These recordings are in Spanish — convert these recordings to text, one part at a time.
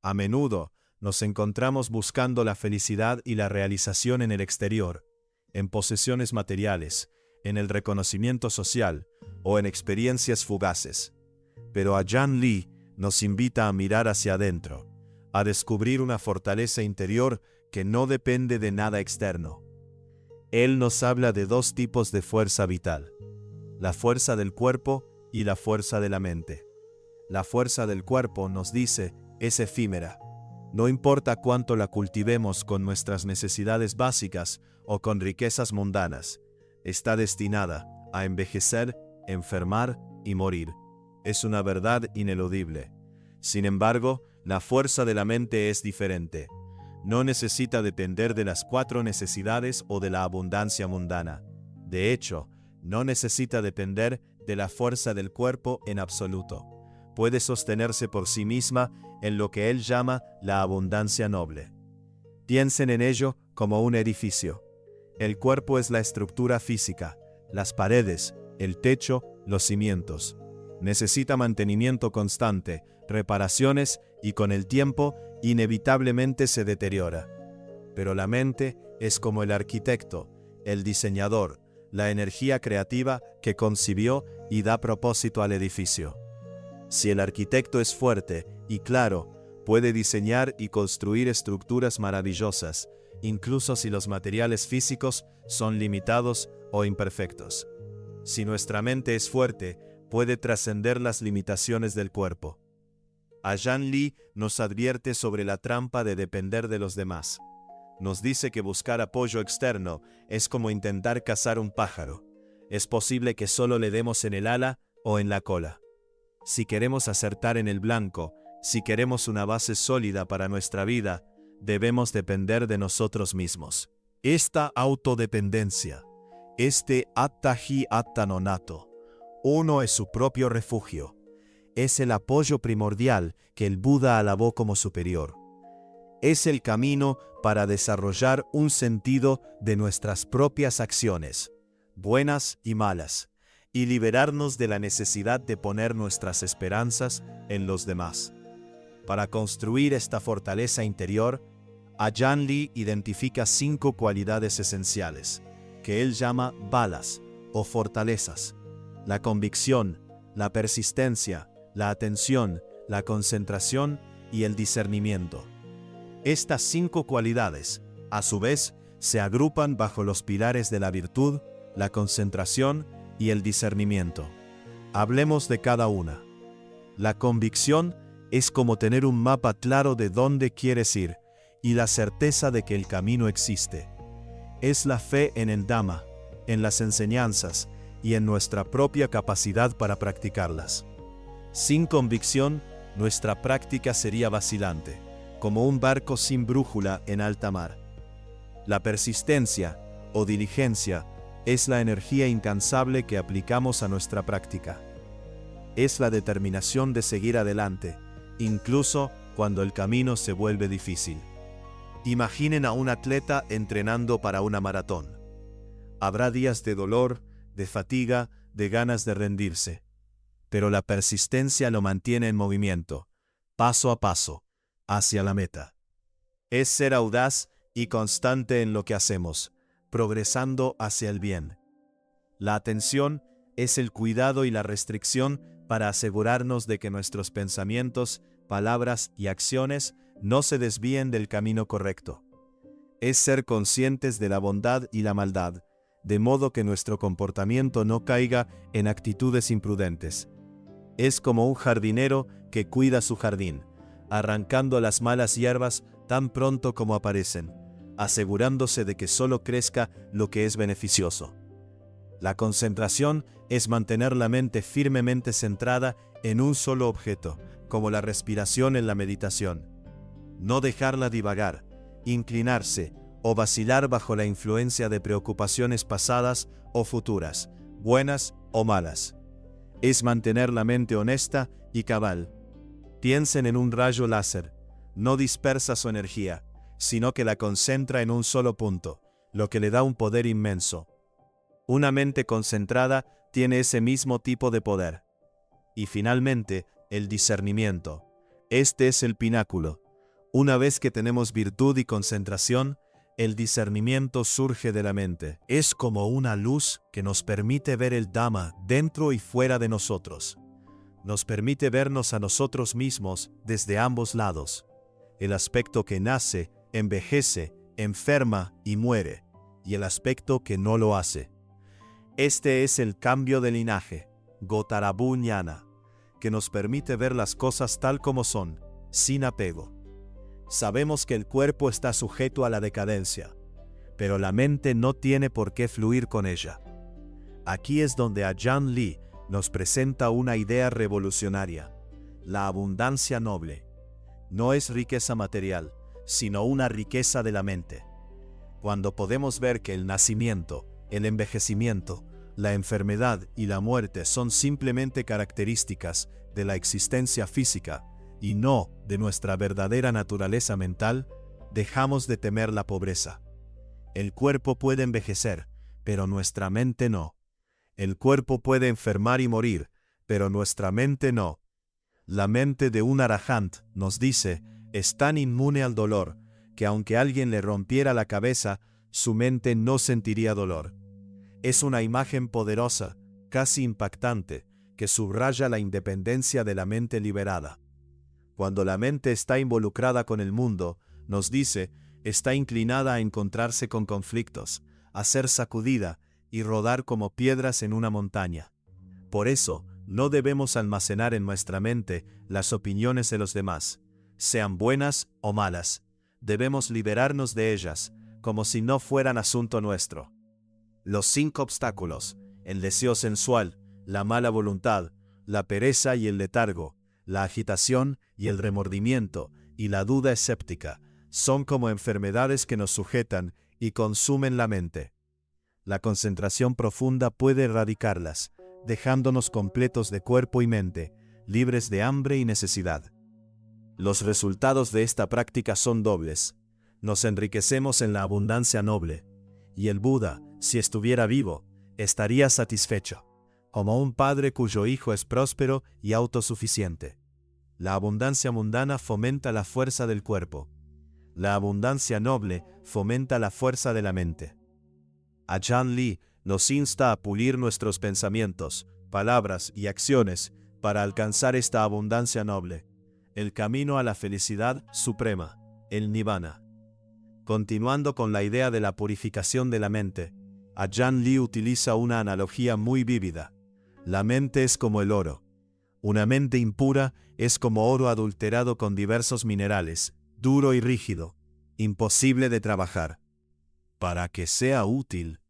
A menudo, nos encontramos buscando la felicidad y la realización en el exterior, en posesiones materiales, en el reconocimiento social o en experiencias fugaces. Pero Ajahn Lee nos invita a mirar hacia adentro, a descubrir una fortaleza interior que no depende de nada externo. Él nos habla de dos tipos de fuerza vital: la fuerza del cuerpo y la fuerza de la mente. La fuerza del cuerpo, nos dice, es efímera. No importa cuánto la cultivemos con nuestras necesidades básicas o con riquezas mundanas, está destinada a envejecer, enfermar y morir. Es una verdad ineludible. Sin embargo, la fuerza de la mente es diferente. No necesita depender de las 4 necesidades o de la abundancia mundana. De hecho, no necesita depender de la fuerza del cuerpo en absoluto. Puede sostenerse por sí misma en lo que él llama la abundancia noble. Piensen en ello como un edificio. El cuerpo es la estructura física, las paredes, el techo, los cimientos. Necesita mantenimiento constante, reparaciones y con el tiempo inevitablemente se deteriora. Pero la mente es como el arquitecto, el diseñador, la energía creativa que concibió y da propósito al edificio. Si el arquitecto es fuerte y claro, puede diseñar y construir estructuras maravillosas, incluso si los materiales físicos son limitados o imperfectos. Si nuestra mente es fuerte, puede trascender las limitaciones del cuerpo. Ajahn Lee nos advierte sobre la trampa de depender de los demás. Nos dice que buscar apoyo externo es como intentar cazar un pájaro. Es posible que solo le demos en el ala o en la cola. Si queremos acertar en el blanco, si queremos una base sólida para nuestra vida, debemos depender de nosotros mismos. Esta autodependencia, este attahi attanonato, uno es su propio refugio. Es el apoyo primordial que el Buda alabó como superior. Es el camino para desarrollar un sentido de nuestras propias acciones, buenas y malas, y liberarnos de la necesidad de poner nuestras esperanzas en los demás. Para construir esta fortaleza interior, Ajahn Lee identifica 5 cualidades esenciales, que él llama balas o fortalezas: la convicción, la persistencia, la atención, la concentración y el discernimiento. Estas 5 cualidades, a su vez, se agrupan bajo los pilares de la virtud, la concentración y el discernimiento. Hablemos de cada una. La convicción es como tener un mapa claro de dónde quieres ir y la certeza de que el camino existe. Es la fe en el Dhamma, en las enseñanzas y en nuestra propia capacidad para practicarlas. Sin convicción, nuestra práctica sería vacilante, como un barco sin brújula en alta mar. La persistencia o diligencia es la energía incansable que aplicamos a nuestra práctica. Es la determinación de seguir adelante, incluso cuando el camino se vuelve difícil. Imaginen a un atleta entrenando para una maratón. Habrá días de dolor, de fatiga, de ganas de rendirse. Pero la persistencia lo mantiene en movimiento, paso a paso, hacia la meta. Es ser audaz y constante en lo que hacemos, progresando hacia el bien. La atención es el cuidado y la restricción para asegurarnos de que nuestros pensamientos, palabras y acciones no se desvíen del camino correcto. Es ser conscientes de la bondad y la maldad, de modo que nuestro comportamiento no caiga en actitudes imprudentes. Es como un jardinero que cuida su jardín, arrancando las malas hierbas tan pronto como aparecen, asegurándose de que solo crezca lo que es beneficioso. La concentración es mantener la mente firmemente centrada en un solo objeto, como la respiración en la meditación. No dejarla divagar, inclinarse o vacilar bajo la influencia de preocupaciones pasadas o futuras, buenas o malas. Es mantener la mente honesta y cabal. Piensen en un rayo láser. No dispersa su energía, sino que la concentra en un solo punto, lo que le da un poder inmenso. Una mente concentrada tiene ese mismo tipo de poder. Y finalmente, el discernimiento. Este es el pináculo. Una vez que tenemos virtud y concentración, el discernimiento surge de la mente. Es como una luz que nos permite ver el Dhamma dentro y fuera de nosotros. Nos permite vernos a nosotros mismos desde ambos lados. El aspecto que nace, envejece, enferma y muere, y el aspecto que no lo hace. Este es el cambio de linaje, Gotarabu Ñana, que nos permite ver las cosas tal como son, sin apego. Sabemos que el cuerpo está sujeto a la decadencia, pero la mente no tiene por qué fluir con ella. Aquí es donde Ajahn Lee nos presenta una idea revolucionaria, la abundancia noble. No es riqueza material, sino una riqueza de la mente. Cuando podemos ver que el nacimiento, el envejecimiento, la enfermedad y la muerte son simplemente características de la existencia física y no de nuestra verdadera naturaleza mental, dejamos de temer la pobreza. El cuerpo puede envejecer, pero nuestra mente no. El cuerpo puede enfermar y morir, pero nuestra mente no. La mente de un arahant, nos dice, es tan inmune al dolor, que aunque alguien le rompiera la cabeza, su mente no sentiría dolor. Es una imagen poderosa, casi impactante, que subraya la independencia de la mente liberada. Cuando la mente está involucrada con el mundo, nos dice, está inclinada a encontrarse con conflictos, a ser sacudida y rodar como piedras en una montaña. Por eso, no debemos almacenar en nuestra mente las opiniones de los demás, sean buenas o malas. Debemos liberarnos de ellas, como si no fueran asunto nuestro. Los 5 obstáculos, el deseo sensual, la mala voluntad, la pereza y el letargo, la agitación y el remordimiento y la duda escéptica, son como enfermedades que nos sujetan y consumen la mente. La concentración profunda puede erradicarlas, dejándonos completos de cuerpo y mente, libres de hambre y necesidad. Los resultados de esta práctica son dobles. Nos enriquecemos en la abundancia noble, y el Buda, si estuviera vivo, estaría satisfecho, como un padre cuyo hijo es próspero y autosuficiente. La abundancia mundana fomenta la fuerza del cuerpo. La abundancia noble fomenta la fuerza de la mente. Ajahn Lee nos insta a pulir nuestros pensamientos, palabras y acciones para alcanzar esta abundancia noble, el camino a la felicidad suprema, el Nirvana. Continuando con la idea de la purificación de la mente, Ajahn Lee utiliza una analogía muy vívida. La mente es como el oro. Una mente impura es como oro adulterado con diversos minerales, duro y rígido, imposible de trabajar. Para que sea útil,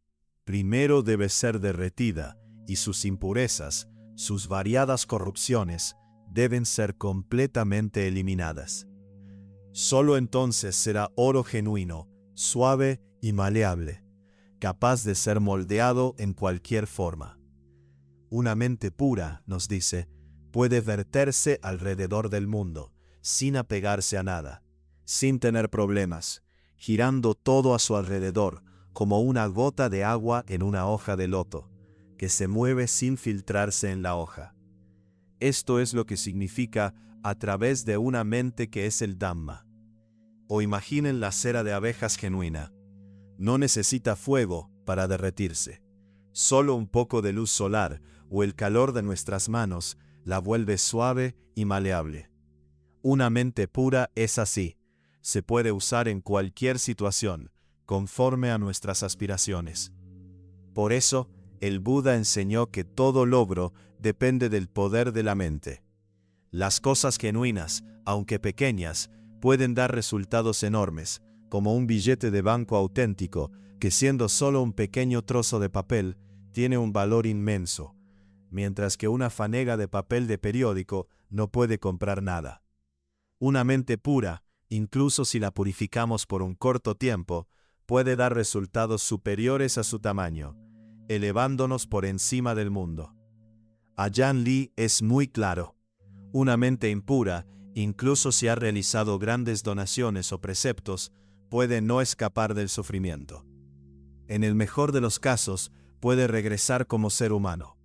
primero debe ser derretida y sus impurezas, sus variadas corrupciones, deben ser completamente eliminadas. Solo entonces será oro genuino, suave y maleable, capaz de ser moldeado en cualquier forma. Una mente pura, nos dice, puede verterse alrededor del mundo, sin apegarse a nada, sin tener problemas, girando todo a su alrededor, como una gota de agua en una hoja de loto, que se mueve sin filtrarse en la hoja. Esto es lo que significa a través de una mente que es el Dhamma. O imaginen la cera de abejas genuina. No necesita fuego para derretirse. Solo un poco de luz solar o el calor de nuestras manos la vuelve suave y maleable. Una mente pura es así. Se puede usar en cualquier situación, conforme a nuestras aspiraciones. Por eso, el Buda enseñó que todo logro depende del poder de la mente. Las cosas genuinas, aunque pequeñas, pueden dar resultados enormes, como un billete de banco auténtico, que siendo solo un pequeño trozo de papel, tiene un valor inmenso, mientras que una fanega de papel de periódico no puede comprar nada. Una mente pura, incluso si la purificamos por un corto tiempo, puede dar resultados superiores a su tamaño, elevándonos por encima del mundo. Ajahn Lee es muy claro. Una mente impura, incluso si ha realizado grandes donaciones o preceptos, puede no escapar del sufrimiento. En el mejor de los casos, puede regresar como ser humano.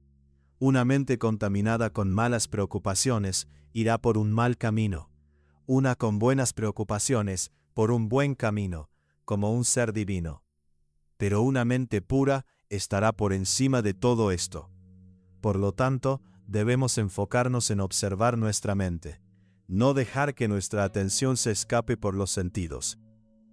Una mente contaminada con malas preocupaciones irá por un mal camino. una con buenas preocupaciones, por un buen camino, como un ser divino. Pero una mente pura estará por encima de todo esto. Por lo tanto, debemos enfocarnos en observar nuestra mente, no dejar que nuestra atención se escape por los sentidos.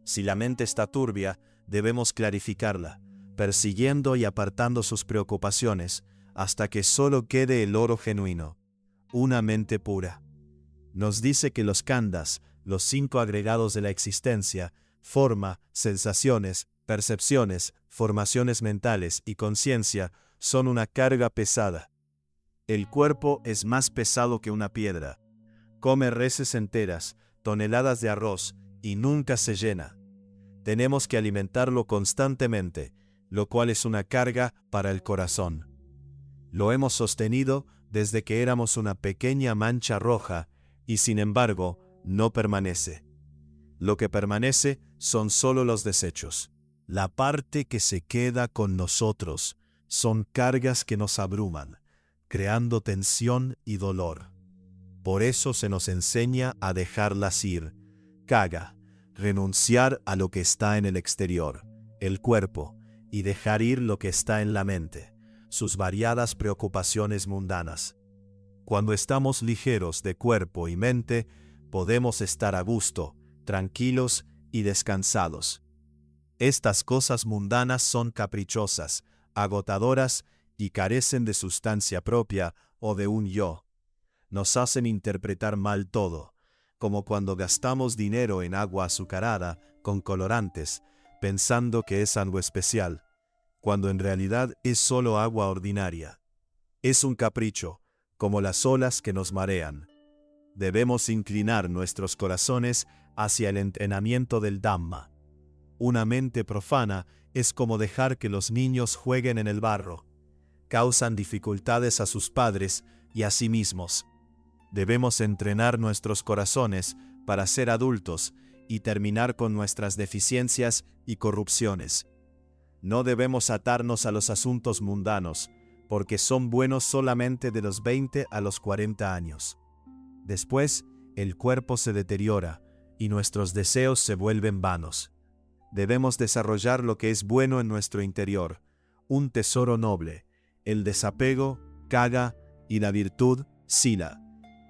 Si la mente está turbia, debemos clarificarla, persiguiendo y apartando sus preocupaciones, hasta que solo quede el oro genuino, una mente pura. Nos dice que los khandhas, los 5 agregados de la existencia, forma, sensaciones, percepciones, formaciones mentales y conciencia, son una carga pesada. El cuerpo es más pesado que una piedra. Come reses enteras, toneladas de arroz, y nunca se llena. Tenemos que alimentarlo constantemente, lo cual es una carga para el corazón. Lo hemos sostenido desde que éramos una pequeña mancha roja, y sin embargo, no permanece. Lo que permanece son solo los desechos. La parte que se queda con nosotros son cargas que nos abruman, creando tensión y dolor. Por eso se nos enseña a dejarlas ir. Caga, renunciar a lo que está en el exterior, el cuerpo, y dejar ir lo que está en la mente, sus variadas preocupaciones mundanas. Cuando estamos ligeros de cuerpo y mente, podemos estar a gusto, tranquilos y descansados. Estas cosas mundanas son caprichosas, agotadoras y carecen de sustancia propia o de un yo. Nos hacen interpretar mal todo, como cuando gastamos dinero en agua azucarada con colorantes, pensando que es algo especial, cuando en realidad es solo agua ordinaria. Es un capricho, como las olas que nos marean. Debemos inclinar nuestros corazones hacia el entrenamiento del Dhamma. Una mente profana es como dejar que los niños jueguen en el barro. Causan dificultades a sus padres y a sí mismos. Debemos entrenar nuestros corazones para ser adultos y terminar con nuestras deficiencias y corrupciones. No debemos atarnos a los asuntos mundanos, porque son buenos solamente de los 20 a los 40 años. Después, el cuerpo se deteriora y nuestros deseos se vuelven vanos. Debemos desarrollar lo que es bueno en nuestro interior, un tesoro noble, el desapego, caga, y la virtud, sila.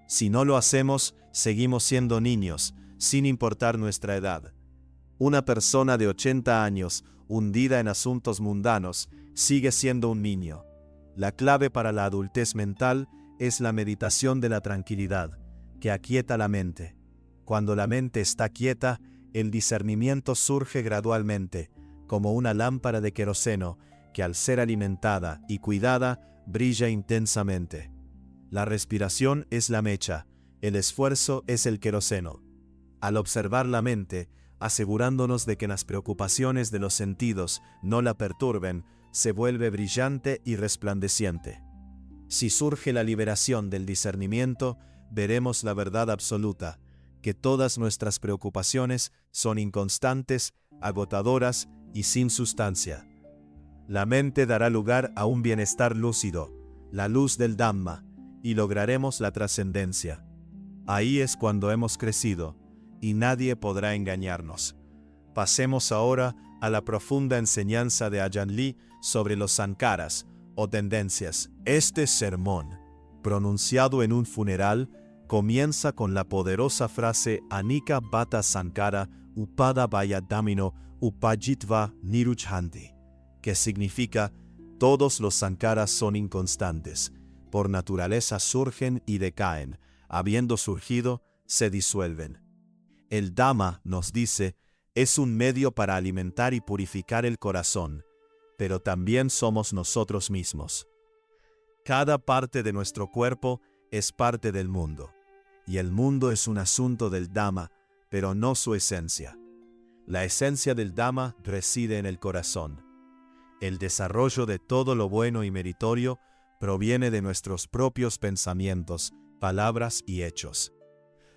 Si no lo hacemos, seguimos siendo niños, sin importar nuestra edad. Una persona de 80 años, hundida en asuntos mundanos, sigue siendo un niño. La clave para la adultez mental es la meditación de la tranquilidad, que aquieta la mente. Cuando la mente está quieta, el discernimiento surge gradualmente, como una lámpara de queroseno que al ser alimentada y cuidada, brilla intensamente. La respiración es la mecha, el esfuerzo es el queroseno. Al observar la mente, asegurándonos de que las preocupaciones de los sentidos no la perturben, se vuelve brillante y resplandeciente. Si surge la liberación del discernimiento, veremos la verdad absoluta, que todas nuestras preocupaciones son inconstantes, agotadoras y sin sustancia. La mente dará lugar a un bienestar lúcido, la luz del Dhamma, y lograremos la trascendencia. Ahí es cuando hemos crecido, y nadie podrá engañarnos. Pasemos ahora a la profunda enseñanza de Ajahn Lee sobre los sankaras, o tendencias. Este sermón, pronunciado en un funeral, comienza con la poderosa frase Anika Bata Sankara Upada Vaya Damino Upajitva Niruchhanti, que significa todos los sankaras son inconstantes, por naturaleza surgen y decaen, habiendo surgido, se disuelven. El Dhamma, nos dice, es un medio para alimentar y purificar el corazón, pero también somos nosotros mismos. Cada parte de nuestro cuerpo es parte del mundo, y el mundo es un asunto del Dhamma, pero no su esencia. La esencia del Dhamma reside en el corazón. El desarrollo de todo lo bueno y meritorio proviene de nuestros propios pensamientos, palabras y hechos.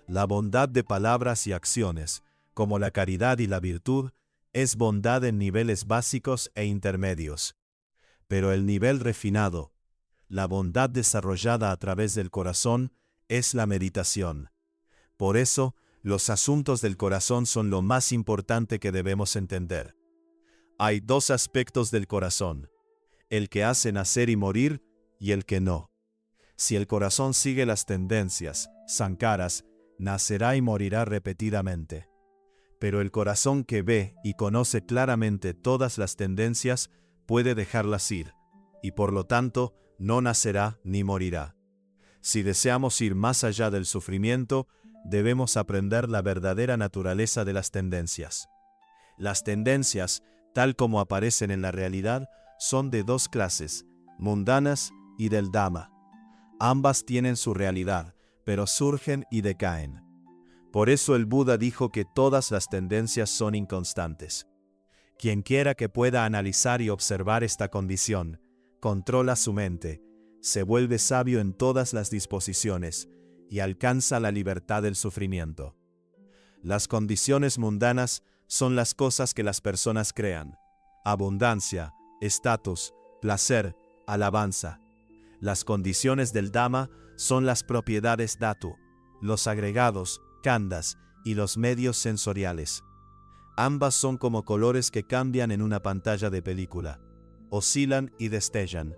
La bondad de palabras y acciones, como la caridad y la virtud, es bondad en niveles básicos e intermedios. Pero el nivel refinado, la bondad desarrollada a través del corazón, es la meditación. Por eso, Los asuntos del corazón son lo más importante que debemos entender. Hay dos aspectos del corazón: el que hace nacer y morir y el que no. Si el corazón sigue las tendencias, sankaras, nacerá y morirá repetidamente. Pero el corazón que ve y conoce claramente todas las tendencias puede dejarlas ir, y por lo tanto no nacerá ni morirá. Si deseamos ir más allá del sufrimiento, debemos aprender la verdadera naturaleza de las tendencias. Las tendencias, tal como aparecen en la realidad, son de dos clases, mundanas y del Dhamma. Ambas tienen su realidad, pero surgen y decaen. Por eso el Buda dijo que todas las tendencias son inconstantes. Quienquiera que pueda analizar y observar esta condición, controla su mente, se vuelve sabio en todas las disposiciones y alcanza la libertad del sufrimiento. Las condiciones mundanas son las cosas que las personas crean: abundancia, estatus, placer, alabanza. Las condiciones del Dhamma son las propiedades dhatu, los agregados, khandas, y los medios sensoriales. Ambas son como colores que cambian en una pantalla de película. Oscilan y destellan.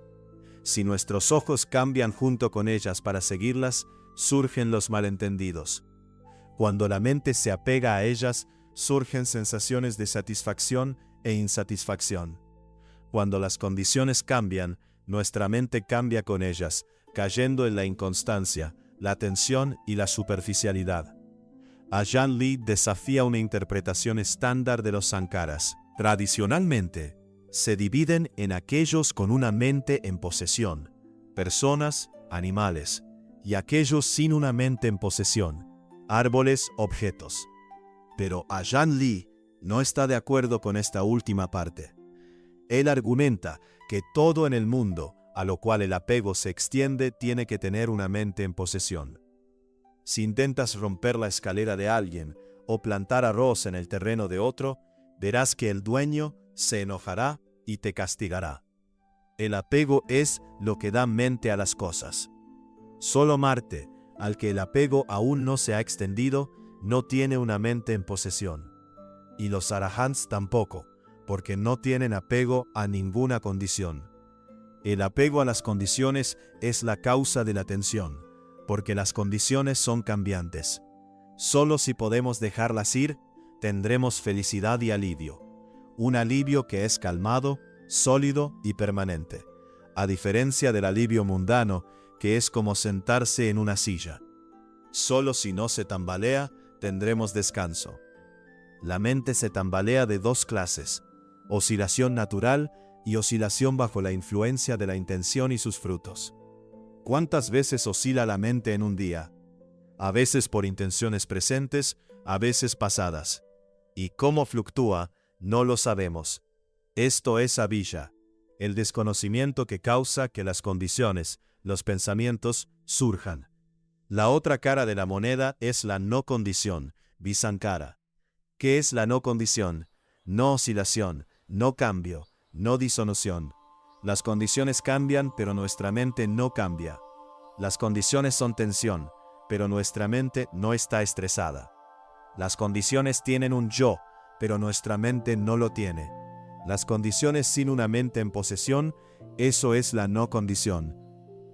Si nuestros ojos cambian junto con ellas para seguirlas, surgen los malentendidos. Cuando la mente se apega a ellas, surgen sensaciones de satisfacción e insatisfacción. Cuando las condiciones cambian, nuestra mente cambia con ellas, cayendo en la inconstancia, la tensión y la superficialidad. Ajahn Lee desafía una interpretación estándar de los sankaras. Tradicionalmente, se dividen en aquellos con una mente en posesión, personas, animales, y aquellos sin una mente en posesión, árboles, objetos. Pero Ajahn Lee no está de acuerdo con esta última parte. Él argumenta que todo en el mundo, a lo cual el apego se extiende, tiene que tener una mente en posesión. Si intentas romper la escalera de alguien o plantar arroz en el terreno de otro, verás que el dueño se enojará y te castigará. El apego es lo que da mente a las cosas. Solo Marte, al que el apego aún no se ha extendido, no tiene una mente en posesión. Y los arahants tampoco, porque no tienen apego a ninguna condición. El apego a las condiciones es la causa de la tensión, porque las condiciones son cambiantes. Solo si podemos dejarlas ir, tendremos felicidad y alivio. Un alivio que es calmado, sólido y permanente, a diferencia del alivio mundano, que es como sentarse en una silla. Solo si no se tambalea, tendremos descanso. La mente se tambalea de dos clases: oscilación natural y oscilación bajo la influencia de la intención y sus frutos. ¿Cuántas veces oscila la mente en un día? A veces por intenciones presentes, a veces pasadas. Y cómo fluctúa, no lo sabemos. Esto es avijja, el desconocimiento que causa que las condiciones, los pensamientos, surjan. La otra cara de la moneda es la no condición, visankara. ¿Qué es la no condición? No oscilación, no cambio, no disolución. Las condiciones cambian, pero nuestra mente no cambia. Las condiciones son tensión, pero nuestra mente no está estresada. Las condiciones tienen un yo, pero nuestra mente no lo tiene. Las condiciones sin una mente en posesión, eso es la no condición.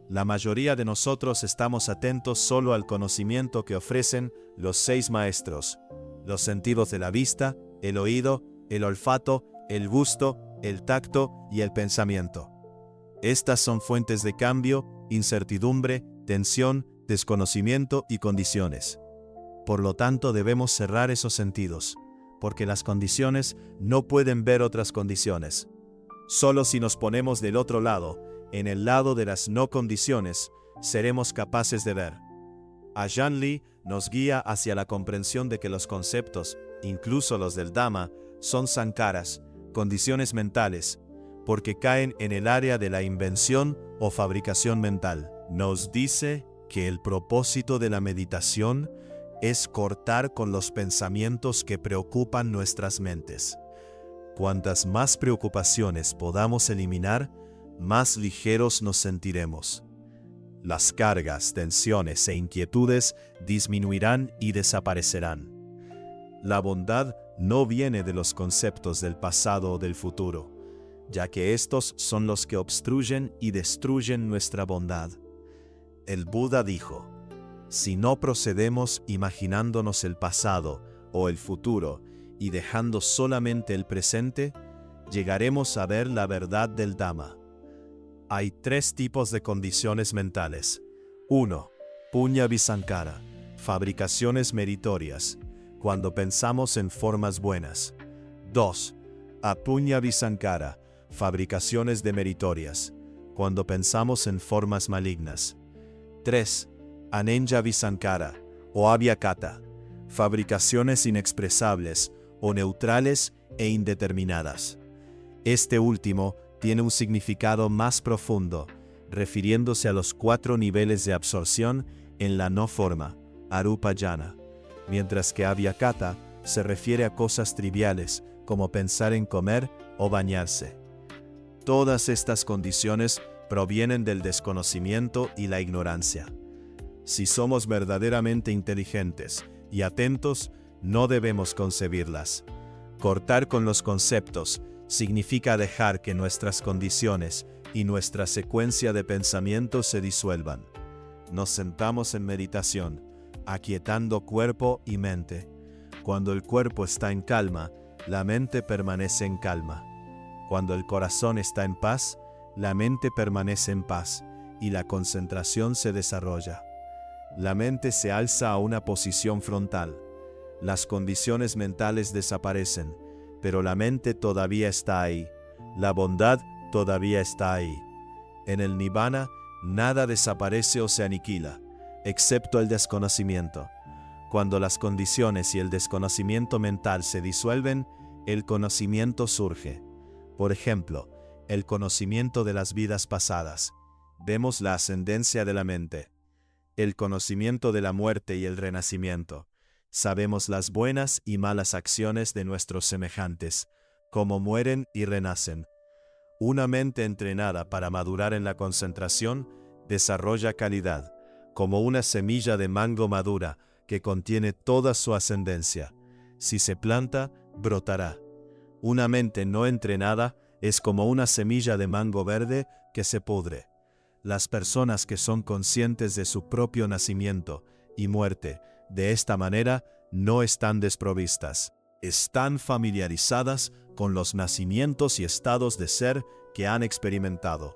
La mayoría de nosotros estamos atentos solo al conocimiento que ofrecen los 6 maestros: los sentidos de la vista, el oído, el olfato, el gusto, el tacto y el pensamiento. Estas son fuentes de cambio, incertidumbre, tensión, desconocimiento y condiciones. Por lo tanto, debemos cerrar esos sentidos, porque las condiciones no pueden ver otras condiciones. Solo si nos ponemos del otro lado, en el lado de las no condiciones, seremos capaces de ver. Ajahn Lee nos guía hacia la comprensión de que los conceptos, incluso los del Dhamma, son sankaras, condiciones mentales, porque caen en el área de la invención o fabricación mental. Nos dice que el propósito de la meditación es cortar con los pensamientos que preocupan nuestras mentes. Cuantas más preocupaciones podamos eliminar, más ligeros nos sentiremos. Las cargas, tensiones e inquietudes disminuirán y desaparecerán. La bondad no viene de los conceptos del pasado o del futuro, ya que estos son los que obstruyen y destruyen nuestra bondad. El Buda dijo: si no procedemos imaginándonos el pasado o el futuro y dejando solamente el presente, llegaremos a ver la verdad del Dhamma. Hay 3 tipos de condiciones mentales. 1. Puña Visankara, fabricaciones meritorias, cuando pensamos en formas buenas. 2. Apuña Visankara, fabricaciones demeritorias, cuando pensamos en formas malignas. 3. Anenya Visankara o Abhyakata, fabricaciones inexpresables o neutrales e indeterminadas. Este último tiene un significado más profundo, refiriéndose a los 4 niveles de absorción en la no forma, Arupa Jhana, mientras que Abhyakata se refiere a cosas triviales, como pensar en comer o bañarse. Todas estas condiciones provienen del desconocimiento y la ignorancia. Si somos verdaderamente inteligentes y atentos, no debemos concebirlas. Cortar con los conceptos significa dejar que nuestras condiciones y nuestra secuencia de pensamientos se disuelvan. Nos sentamos en meditación, aquietando cuerpo y mente. Cuando el cuerpo está en calma, la mente permanece en calma. Cuando el corazón está en paz, la mente permanece en paz y la concentración se desarrolla. La mente se alza a una posición frontal. Las condiciones mentales desaparecen, pero la mente todavía está ahí. La bondad todavía está ahí. En el Nibbana, nada desaparece o se aniquila, excepto el desconocimiento. Cuando las condiciones y el desconocimiento mental se disuelven, el conocimiento surge. Por ejemplo, el conocimiento de las vidas pasadas. Vemos la ascendencia de la mente. El conocimiento de la muerte y el renacimiento. Sabemos las buenas y malas acciones de nuestros semejantes, cómo mueren y renacen. Una mente entrenada para madurar en la concentración desarrolla calidad, como una semilla de mango madura que contiene toda su ascendencia. Si se planta, brotará. Una mente no entrenada es como una semilla de mango verde que se pudre. Las personas que son conscientes de su propio nacimiento y muerte, de esta manera, no están desprovistas. Están familiarizadas con los nacimientos y estados de ser que han experimentado,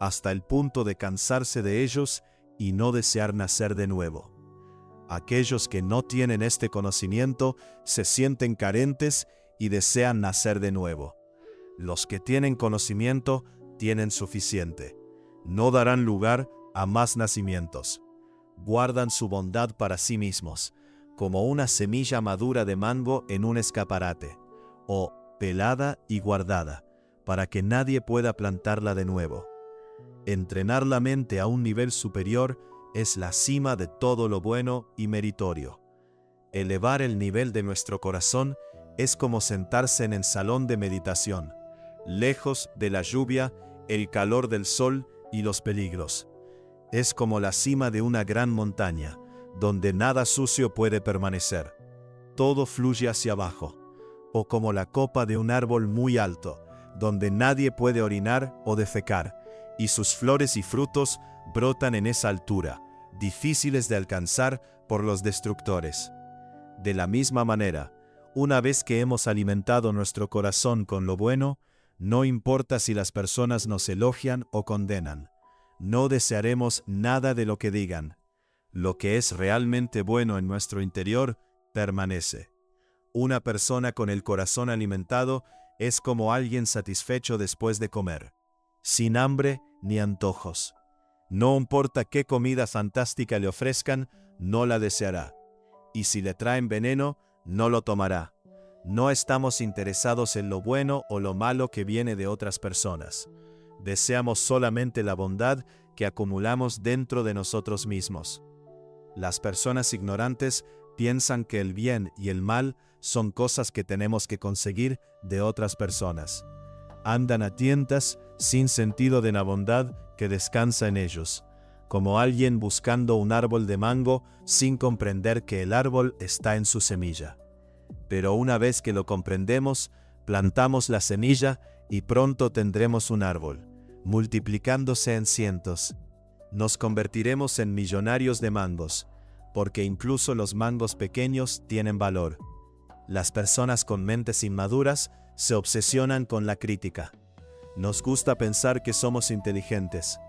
hasta el punto de cansarse de ellos y no desear nacer de nuevo. Aquellos que no tienen este conocimiento se sienten carentes y desean nacer de nuevo. Los que tienen conocimiento tienen suficiente. No darán lugar a más nacimientos. Guardan su bondad para sí mismos, como una semilla madura de mango en un escaparate, o pelada y guardada, para que nadie pueda plantarla de nuevo. Entrenar la mente a un nivel superior es la cima de todo lo bueno y meritorio. Elevar el nivel de nuestro corazón es como sentarse en el salón de meditación, lejos de la lluvia, el calor del sol y los peligros. Es como la cima de una gran montaña, donde nada sucio puede permanecer. Todo fluye hacia abajo. O como la copa de un árbol muy alto, donde nadie puede orinar o defecar, y sus flores y frutos brotan en esa altura, difíciles de alcanzar por los destructores. De la misma manera, una vez que hemos alimentado nuestro corazón con lo bueno, no importa si las personas nos elogian o condenan. No desearemos nada de lo que digan. Lo que es realmente bueno en nuestro interior permanece. Una persona con el corazón alimentado es como alguien satisfecho después de comer, sin hambre ni antojos. No importa qué comida fantástica le ofrezcan, no la deseará. Y si le traen veneno, no lo tomará. No estamos interesados en lo bueno o lo malo que viene de otras personas. Deseamos solamente la bondad que acumulamos dentro de nosotros mismos. Las personas ignorantes piensan que el bien y el mal son cosas que tenemos que conseguir de otras personas. Andan a tientas sin sentido de la bondad que descansa en ellos. como alguien buscando un árbol de mango sin comprender que el árbol está en su semilla. Pero una vez que lo comprendemos, plantamos la semilla y pronto tendremos un árbol, multiplicándose en cientos. Nos convertiremos en millonarios de mangos, porque incluso los mangos pequeños tienen valor. Las personas con mentes inmaduras se obsesionan con la crítica. Nos gusta pensar que somos inteligentes,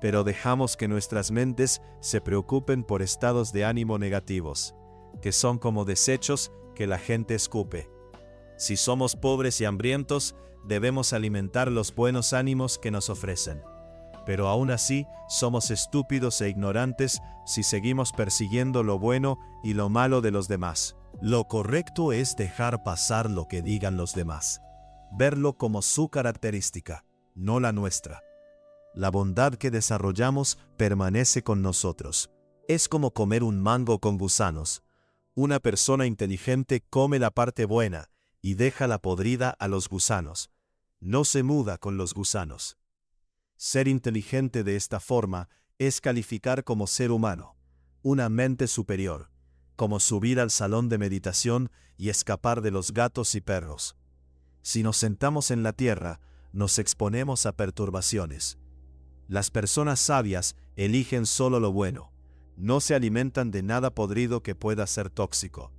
pero dejamos que nuestras mentes se preocupen por estados de ánimo negativos, que son como desechos que la gente escupe. Si somos pobres y hambrientos, debemos alimentar los buenos ánimos que nos ofrecen. Pero aún así, somos estúpidos e ignorantes si seguimos persiguiendo lo bueno y lo malo de los demás. Lo correcto es dejar pasar lo que digan los demás. Verlo como su característica, no la nuestra. La bondad que desarrollamos permanece con nosotros. Es como comer un mango con gusanos. Una persona inteligente come la parte buena y deja la podrida a los gusanos. No se muda con los gusanos. Ser inteligente de esta forma es calificar como ser humano, una mente superior, como subir al salón de meditación y escapar de los gatos y perros. Si nos sentamos en la tierra, nos exponemos a perturbaciones. Las personas sabias eligen solo lo bueno, no se alimentan de nada podrido que pueda ser tóxico.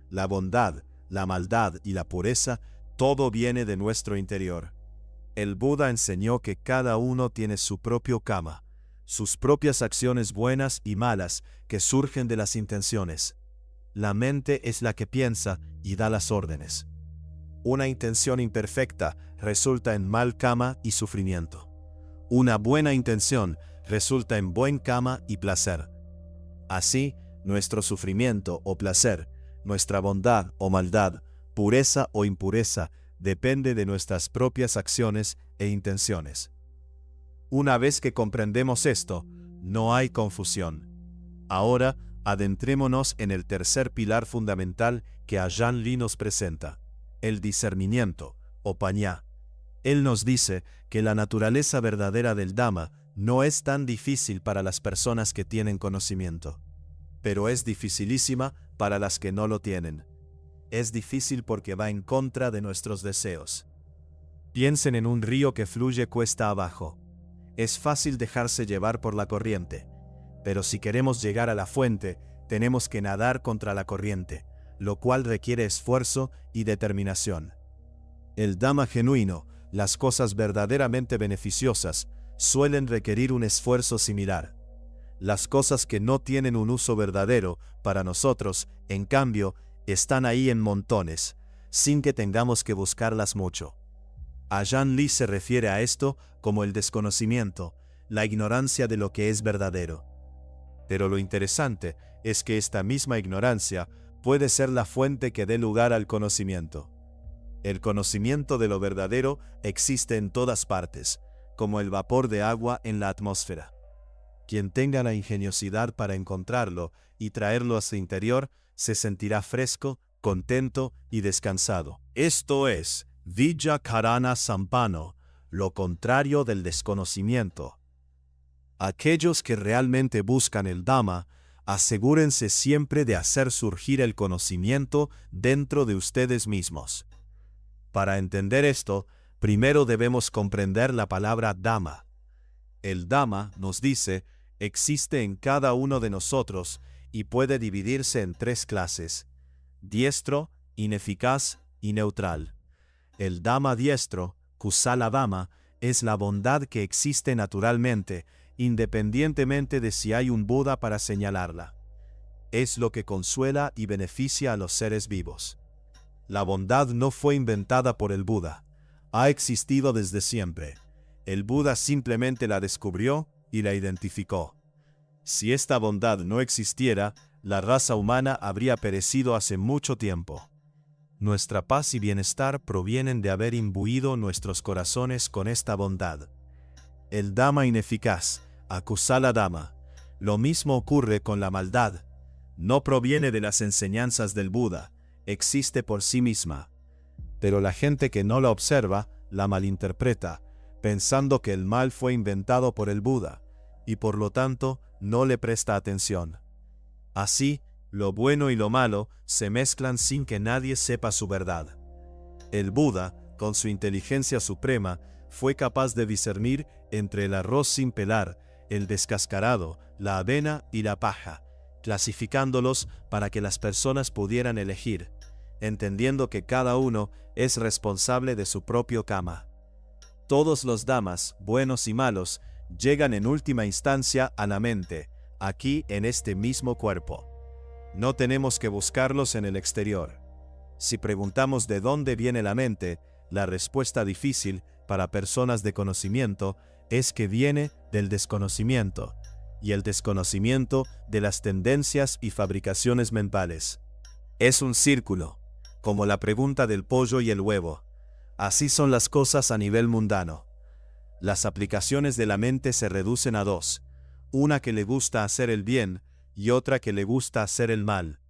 La bondad, la maldad y la pureza, todo viene de nuestro interior. El Buda enseñó que cada uno tiene su propio karma, sus propias acciones buenas y malas que surgen de las intenciones. La mente es la que piensa y da las órdenes. Una intención imperfecta resulta en mal karma y sufrimiento. Una buena intención resulta en buen karma y placer. Así, nuestro sufrimiento o placer, nuestra bondad o maldad, pureza o impureza, depende de nuestras propias acciones e intenciones. Una vez que comprendemos esto, no hay confusión. Ahora, adentrémonos en el tercer pilar fundamental que Ajahn Lee nos presenta, el discernimiento, o pañá. Él nos dice que la naturaleza verdadera del Dhamma no es tan difícil para las personas que tienen conocimiento, pero es dificilísima para las que no lo tienen. Es difícil porque va en contra de nuestros deseos. Piensen en un río que fluye cuesta abajo. Es fácil dejarse llevar por la corriente, pero si queremos llegar a la fuente, tenemos que nadar contra la corriente, lo cual requiere esfuerzo y determinación. El Dhamma genuino, las cosas verdaderamente beneficiosas, suelen requerir un esfuerzo similar. Las cosas que no tienen un uso verdadero para nosotros, en cambio, están ahí en montones, sin que tengamos que buscarlas mucho. Ajahn Lee se refiere a esto como el desconocimiento, la ignorancia de lo que es verdadero. Pero lo interesante es que esta misma ignorancia puede ser la fuente que dé lugar al conocimiento. El conocimiento de lo verdadero existe en todas partes, como el vapor de agua en la atmósfera. Quien tenga la ingeniosidad para encontrarlo y traerlo a su interior, se sentirá fresco, contento y descansado. Esto es Vijja Karana Sampano, lo contrario del desconocimiento. Aquellos que realmente buscan el Dhamma, asegúrense siempre de hacer surgir el conocimiento dentro de ustedes mismos. Para entender esto, primero debemos comprender la palabra Dhamma. El Dhamma, nos dice, existe en cada uno de nosotros y puede dividirse en tres clases: diestro, ineficaz y neutral. El Dhamma diestro, Kusala Dhamma, es la bondad que existe naturalmente, independientemente de si hay un Buda para señalarla. Es lo que consuela y beneficia a los seres vivos. La bondad no fue inventada por el Buda, ha existido desde siempre. El Buda simplemente la descubrió y la identificó. Si esta bondad no existiera, la raza humana habría perecido hace mucho tiempo. Nuestra paz y bienestar provienen de haber imbuido nuestros corazones con esta bondad. El Dhamma ineficaz, Akusala Dhamma. Lo mismo ocurre con la maldad. No proviene de las enseñanzas del Buda, existe por sí misma. Pero la gente que no la observa, la malinterpreta, pensando que el mal fue inventado por el Buda, y por lo tanto no le presta atención. Así, lo bueno y lo malo se mezclan sin que nadie sepa su verdad. El Buda, con su inteligencia suprema, fue capaz de discernir entre el arroz sin pelar, el descascarado, la avena y la paja, clasificándolos para que las personas pudieran elegir, entendiendo que cada uno es responsable de su propio karma. Todos los dhammas, buenos y malos, llegan en última instancia a la mente, aquí en este mismo cuerpo. No tenemos que buscarlos en el exterior. Si preguntamos de dónde viene la mente, la respuesta difícil para personas de conocimiento es que viene del desconocimiento, y el desconocimiento de las tendencias y fabricaciones mentales. Es un círculo, como la pregunta del pollo y el huevo. Así son las cosas a nivel mundano. Las aplicaciones de la mente se reducen a dos, una que le gusta hacer el bien y otra que le gusta hacer el mal.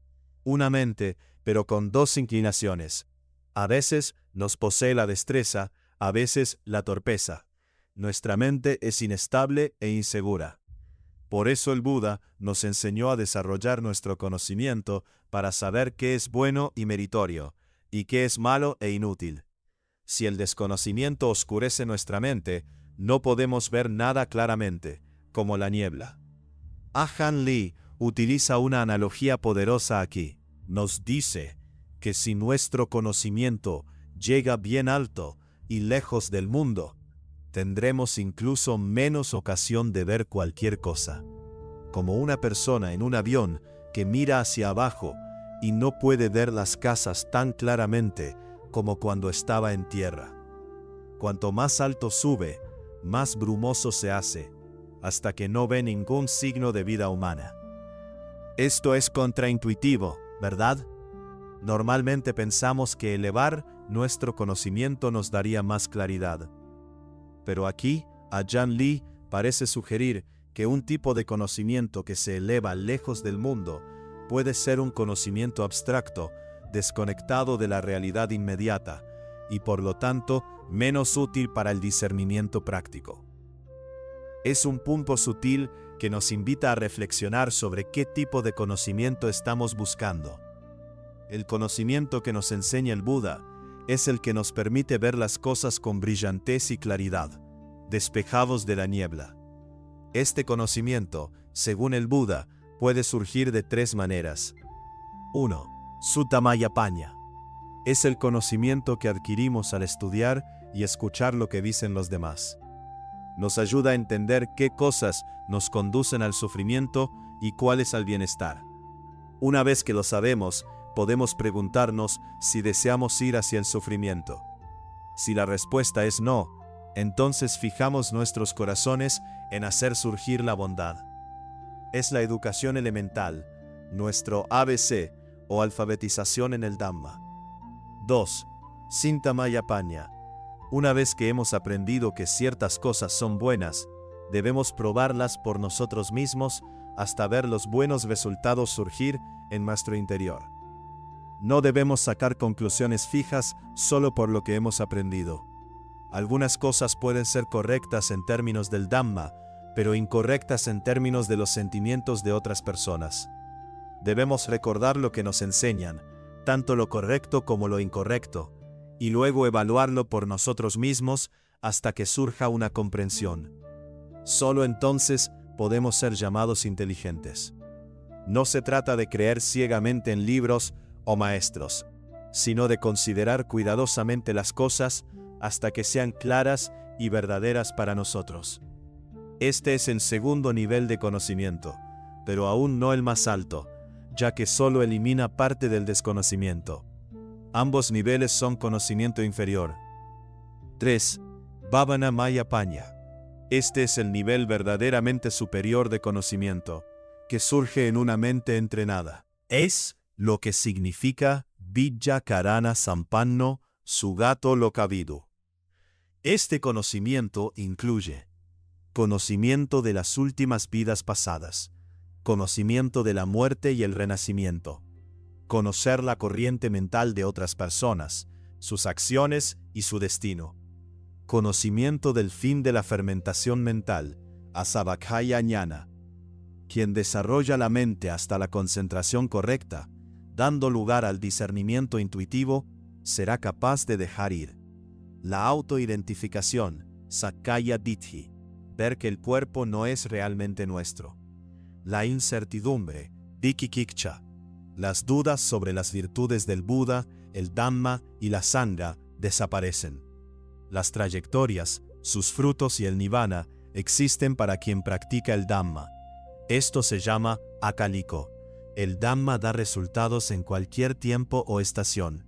Una mente, pero con dos inclinaciones. A veces nos posee la destreza, a veces la torpeza. Nuestra mente es inestable e insegura. Por eso el Buda nos enseñó a desarrollar nuestro conocimiento para saber qué es bueno y meritorio, y qué es malo e inútil. Si el desconocimiento oscurece nuestra mente, no podemos ver nada claramente, como la niebla. Ajahn Lee utiliza una analogía poderosa aquí. Nos dice que si nuestro conocimiento llega bien alto y lejos del mundo, tendremos incluso menos ocasión de ver cualquier cosa. Como una persona en un avión que mira hacia abajo y no puede ver las casas tan claramente como cuando estaba en tierra. Cuanto más alto sube, más brumoso se hace, hasta que no ve ningún signo de vida humana. Esto es contraintuitivo, ¿verdad? Normalmente pensamos que elevar nuestro conocimiento nos daría más claridad. Pero aquí, Ajahn Lee parece sugerir que un tipo de conocimiento que se eleva lejos del mundo puede ser un conocimiento abstracto, desconectado de la realidad inmediata, y por lo tanto menos útil para el discernimiento práctico. Es un punto sutil que nos invita a reflexionar sobre qué tipo de conocimiento estamos buscando. El conocimiento que nos enseña el Buda es el que nos permite ver las cosas con brillantez y claridad, despejados de la niebla. Este conocimiento, según el Buda, puede surgir de tres maneras. 1. Suttamaya Pañña. Es el conocimiento que adquirimos al estudiar y escuchar lo que dicen los demás. Nos ayuda a entender qué cosas nos conducen al sufrimiento y cuáles al bienestar. Una vez que lo sabemos, podemos preguntarnos si deseamos ir hacia el sufrimiento. Si la respuesta es no, entonces fijamos nuestros corazones en hacer surgir la bondad. Es la educación elemental, nuestro ABC o alfabetización en el Dhamma. 2. Suttamaya Pañña. Una vez que hemos aprendido que ciertas cosas son buenas, debemos probarlas por nosotros mismos hasta ver los buenos resultados surgir en nuestro interior. No debemos sacar conclusiones fijas solo por lo que hemos aprendido. Algunas cosas pueden ser correctas en términos del Dhamma, pero incorrectas en términos de los sentimientos de otras personas. Debemos recordar lo que nos enseñan, tanto lo correcto como lo incorrecto, y luego evaluarlo por nosotros mismos hasta que surja una comprensión. Solo entonces podemos ser llamados inteligentes. No se trata de creer ciegamente en libros o maestros, sino de considerar cuidadosamente las cosas hasta que sean claras y verdaderas para nosotros. Este es el segundo nivel de conocimiento, pero aún no el más alto, ya que solo elimina parte del desconocimiento. Ambos niveles son conocimiento inferior. 3. Bhavana Maya Pañña. Este es el nivel verdaderamente superior de conocimiento, que surge en una mente entrenada. Es lo que significa Vidya Karana Sampanno Sugato Lokavidu. Este conocimiento incluye conocimiento de las últimas vidas pasadas, conocimiento de la muerte y el renacimiento, conocer la corriente mental de otras personas, sus acciones y su destino, conocimiento del fin de la fermentación mental, Asabakaya Ñana. Quien desarrolla la mente hasta la concentración correcta, dando lugar al discernimiento intuitivo, será capaz de dejar ir. La autoidentificación, Sakaya Ditti, ver que el cuerpo no es realmente nuestro. La incertidumbre, Vikikikcha, las dudas sobre las virtudes del Buda, el Dhamma y la Sangha desaparecen. Las trayectorias, sus frutos y el Nirvana existen para quien practica el Dhamma. Esto se llama Akaliko. El Dhamma da resultados en cualquier tiempo o estación.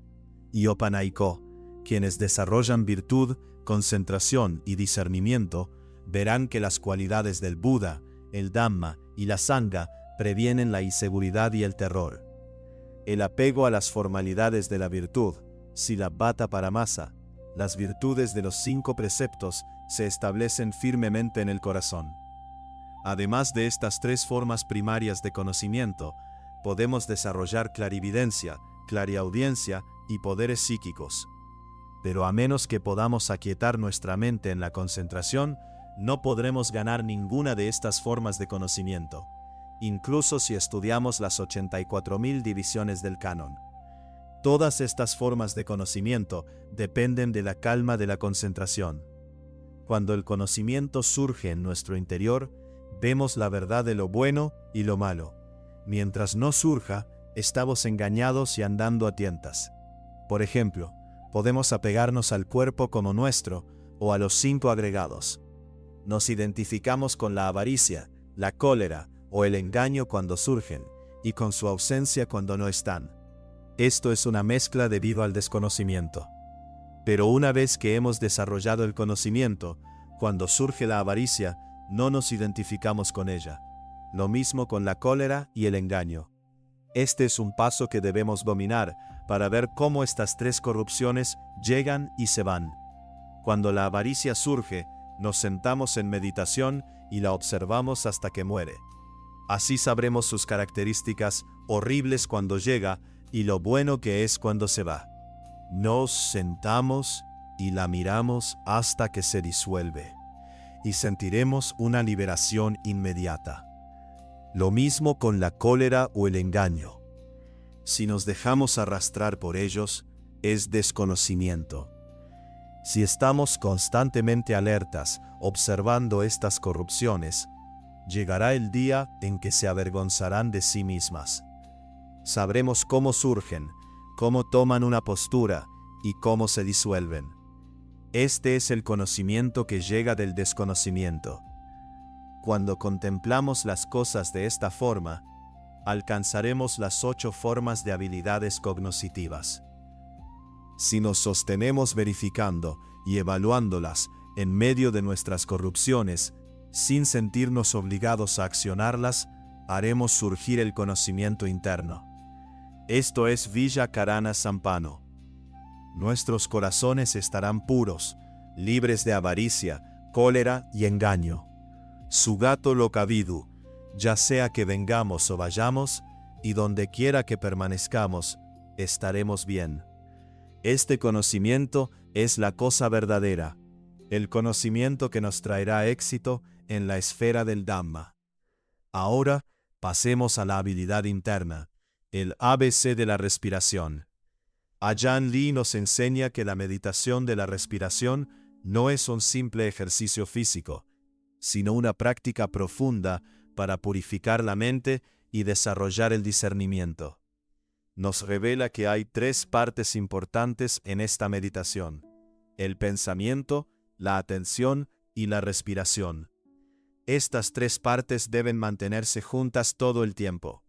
Y Opanaiko, quienes desarrollan virtud, concentración y discernimiento, verán que las cualidades del Buda, el Dhamma y la Sangha previenen la inseguridad y el terror. El apego a las formalidades de la virtud, Silabbata Paramasa, las virtudes de los 5 preceptos se establecen firmemente en el corazón. Además de estas 3 formas primarias de conocimiento, podemos desarrollar clarividencia, clariaudiencia y poderes psíquicos. Pero a menos que podamos aquietar nuestra mente en la concentración, no podremos ganar ninguna de estas formas de conocimiento, incluso si estudiamos las 84.000 divisiones del canon. Todas estas formas de conocimiento dependen de la calma de la concentración. Cuando el conocimiento surge en nuestro interior, vemos la verdad de lo bueno y lo malo. Mientras no surja, estamos engañados y andando a tientas. Por ejemplo, podemos apegarnos al cuerpo como nuestro o a los 5 agregados. Nos identificamos con la avaricia, la cólera o el engaño cuando surgen, y con su ausencia cuando no están. Esto es una mezcla debido al desconocimiento. Pero una vez que hemos desarrollado el conocimiento, cuando surge la avaricia, no nos identificamos con ella. Lo mismo con la cólera y el engaño. Este es un paso que debemos dominar para ver cómo estas 3 corrupciones llegan y se van. Cuando la avaricia surge, nos sentamos en meditación y la observamos hasta que muere. Así sabremos sus características horribles cuando llega y lo bueno que es cuando se va. Nos sentamos y la miramos hasta que se disuelve, y sentiremos una liberación inmediata. Lo mismo con la cólera o el engaño. Si nos dejamos arrastrar por ellos, es desconocimiento. Si estamos constantemente alertas, observando estas corrupciones, llegará el día en que se avergonzarán de sí mismas. Sabremos cómo surgen, cómo toman una postura y cómo se disuelven. Este es el conocimiento que llega del desconocimiento. Cuando contemplamos las cosas de esta forma, alcanzaremos las 8 formas de habilidades cognitivas. Si nos sostenemos verificando y evaluándolas en medio de nuestras corrupciones, sin sentirnos obligados a accionarlas, haremos surgir el conocimiento interno. Esto es Villa Karana Sampano. Nuestros corazones estarán puros, libres de avaricia, cólera y engaño. Sugato Lokavidu, ya sea que vengamos o vayamos, y donde quiera que permanezcamos, estaremos bien. Este conocimiento es la cosa verdadera, el conocimiento que nos traerá éxito en la esfera del Dhamma. Ahora pasemos a la habilidad interna, el ABC de la respiración. Ajahn Lee nos enseña que la meditación de la respiración no es un simple ejercicio físico, sino una práctica profunda para purificar la mente y desarrollar el discernimiento. Nos revela que hay 3 partes importantes en esta meditación: el pensamiento, la atención y la respiración. Estas 3 partes deben mantenerse juntas todo el tiempo.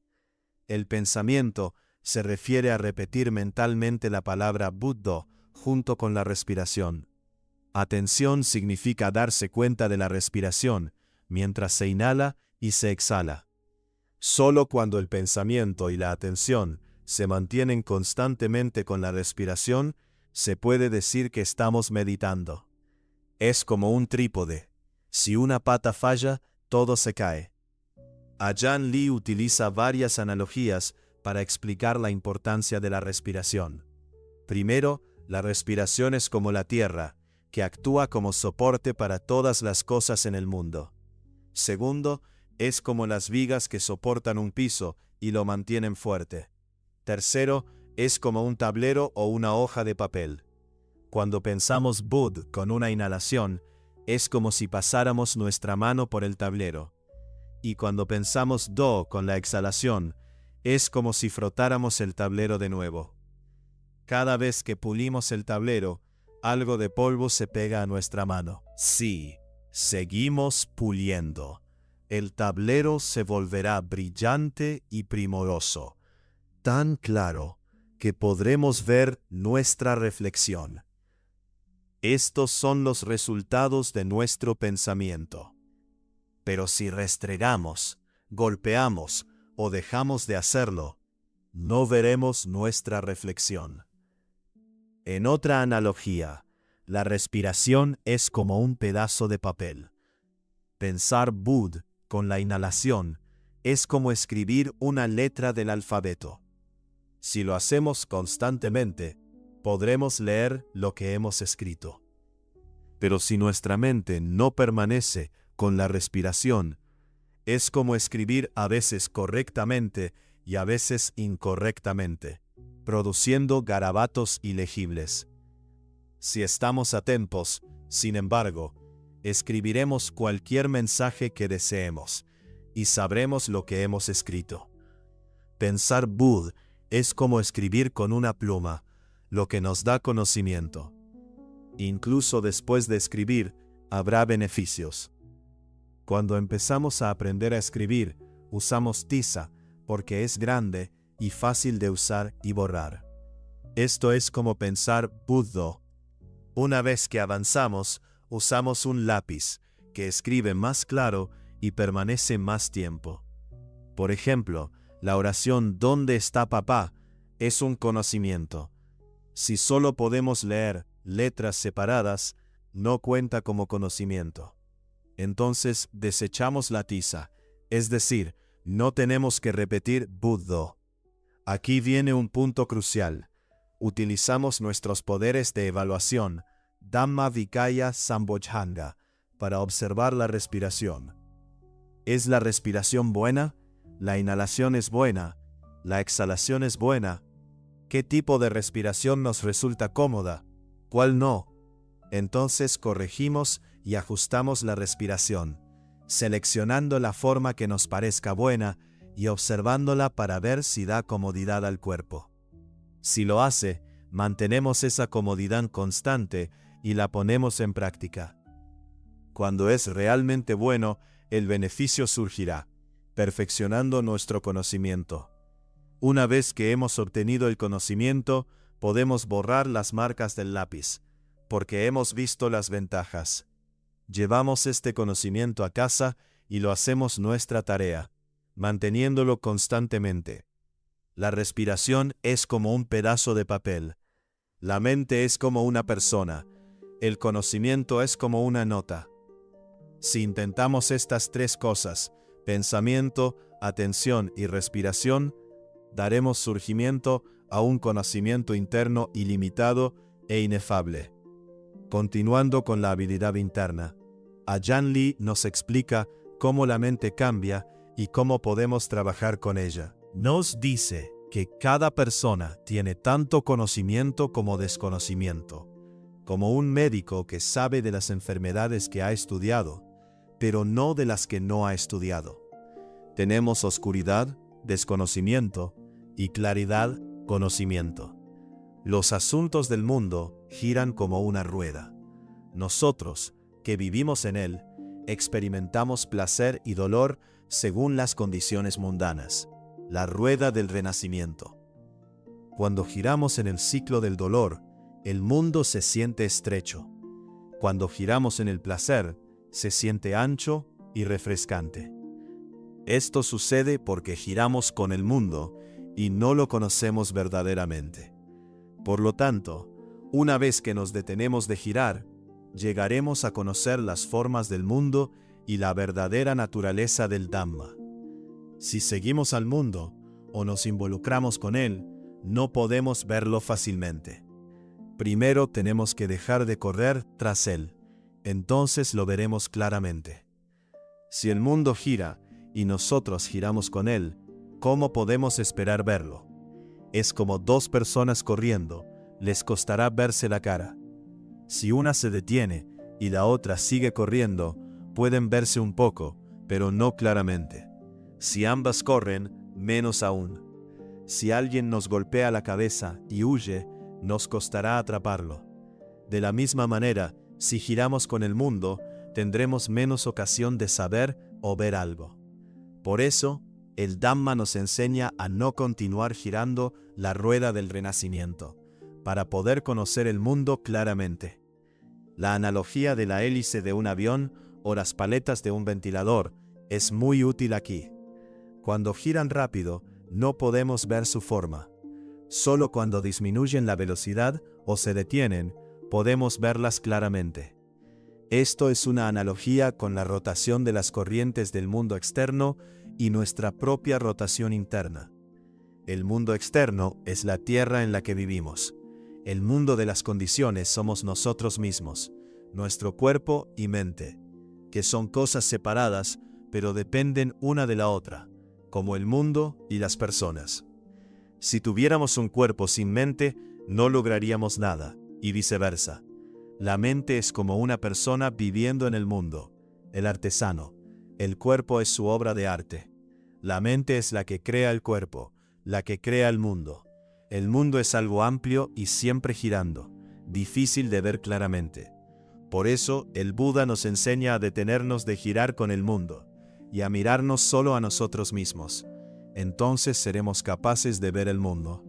El pensamiento se refiere a repetir mentalmente la palabra Buddha junto con la respiración. Atención significa darse cuenta de la respiración mientras se inhala y se exhala. Solo cuando el pensamiento y la atención se mantienen constantemente con la respiración, se puede decir que estamos meditando. Es como un trípode. Si una pata falla, todo se cae. Ajahn Lee utiliza varias analogías para explicar la importancia de la respiración. Primero, la respiración es como la tierra, que actúa como soporte para todas las cosas en el mundo. Segundo, es como las vigas que soportan un piso y lo mantienen fuerte. Tercero, es como un tablero o una hoja de papel. Cuando pensamos Bud con una inhalación, es como si pasáramos nuestra mano por el tablero. Y cuando pensamos Do con la exhalación, es como si frotáramos el tablero de nuevo. Cada vez que pulimos el tablero, algo de polvo se pega a nuestra mano. Sí, seguimos puliendo. El tablero se volverá brillante y primoroso, tan claro que podremos ver nuestra reflexión. Estos son los resultados de nuestro pensamiento. Pero si restregamos, golpeamos o dejamos de hacerlo, no veremos nuestra reflexión. En otra analogía, la respiración es como un pedazo de papel. Pensar Bud con la inhalación es como escribir una letra del alfabeto. Si lo hacemos constantemente, podremos leer lo que hemos escrito. Pero si nuestra mente no permanece con la respiración, es como escribir a veces correctamente y a veces incorrectamente, produciendo garabatos ilegibles. Si estamos atentos, sin embargo, escribiremos cualquier mensaje que deseemos y sabremos lo que hemos escrito. Pensar Bud es como escribir con una pluma, lo que nos da conocimiento. Incluso después de escribir, habrá beneficios. Cuando empezamos a aprender a escribir, usamos tiza porque es grande y fácil de usar y borrar. Esto es como pensar Buddo. Una vez que avanzamos, usamos un lápiz que escribe más claro y permanece más tiempo. Por ejemplo, la oración ¿Dónde está papá? Es un conocimiento. Si solo podemos leer letras separadas, no cuenta como conocimiento. Entonces desechamos la tiza, es decir, no tenemos que repetir Buddo. Aquí viene un punto crucial. Utilizamos nuestros poderes de evaluación, Dhamma Vikaya Sambojjhanga, para observar la respiración. ¿Es la respiración buena? ¿La inhalación es buena? ¿La exhalación es buena? ¿Qué tipo de respiración nos resulta cómoda? ¿Cuál no? Entonces corregimos y ajustamos la respiración, seleccionando la forma que nos parezca buena y observándola para ver si da comodidad al cuerpo. Si lo hace, mantenemos esa comodidad constante y la ponemos en práctica. Cuando es realmente bueno, el beneficio surgirá, perfeccionando nuestro conocimiento. Una vez que hemos obtenido el conocimiento, podemos borrar las marcas del lápiz, porque hemos visto las ventajas. Llevamos este conocimiento a casa y lo hacemos nuestra tarea, manteniéndolo constantemente. La respiración es como un pedazo de papel. La mente es como una persona. El conocimiento es como una nota. Si intentamos estas tres cosas, pensamiento, atención y respiración, daremos surgimiento a un conocimiento interno ilimitado e inefable. Continuando con la habilidad interna, Ajahn Lee nos explica cómo la mente cambia y cómo podemos trabajar con ella. Nos dice que cada persona tiene tanto conocimiento como desconocimiento, como un médico que sabe de las enfermedades que ha estudiado, pero no de las que no ha estudiado. Tenemos oscuridad, desconocimiento, y claridad, conocimiento. Los asuntos del mundo giran como una rueda. Nosotros, que vivimos en él, experimentamos placer y dolor según las condiciones mundanas, la rueda del renacimiento. Cuando giramos en el ciclo del dolor, el mundo se siente estrecho. Cuando giramos en el placer, se siente ancho y refrescante. Esto sucede porque giramos con el mundo y no lo conocemos verdaderamente. Por lo tanto, una vez que nos detenemos de girar, llegaremos a conocer las formas del mundo y la verdadera naturaleza del Dhamma. Si seguimos al mundo o nos involucramos con él, no podemos verlo fácilmente. Primero tenemos que dejar de correr tras él, entonces lo veremos claramente. Si el mundo gira y nosotros giramos con él, ¿cómo podemos esperar verlo? Es como dos personas corriendo, les costará verse la cara. Si una se detiene y la otra sigue corriendo, pueden verse un poco, pero no claramente. Si ambas corren, menos aún. Si alguien nos golpea la cabeza y huye, nos costará atraparlo. De la misma manera, si giramos con el mundo, tendremos menos ocasión de saber o ver algo. Por eso, el Dhamma nos enseña a no continuar girando la rueda del renacimiento, para poder conocer el mundo claramente. La analogía de la hélice de un avión o las paletas de un ventilador es muy útil aquí. Cuando giran rápido, no podemos ver su forma. Solo cuando disminuyen la velocidad o se detienen, podemos verlas claramente. Esto es una analogía con la rotación de las corrientes del mundo externo y nuestra propia rotación interna. El mundo externo es la tierra en la que vivimos. El mundo de las condiciones somos nosotros mismos, nuestro cuerpo y mente, que son cosas separadas, pero dependen una de la otra, como el mundo y las personas. Si tuviéramos un cuerpo sin mente, no lograríamos nada, y viceversa. La mente es como una persona viviendo en el mundo, el artesano. El cuerpo es su obra de arte. La mente es la que crea el cuerpo, la que crea el mundo. El mundo es algo amplio y siempre girando, difícil de ver claramente. Por eso, el Buda nos enseña a detenernos de girar con el mundo y a mirarnos solo a nosotros mismos. Entonces seremos capaces de ver el mundo.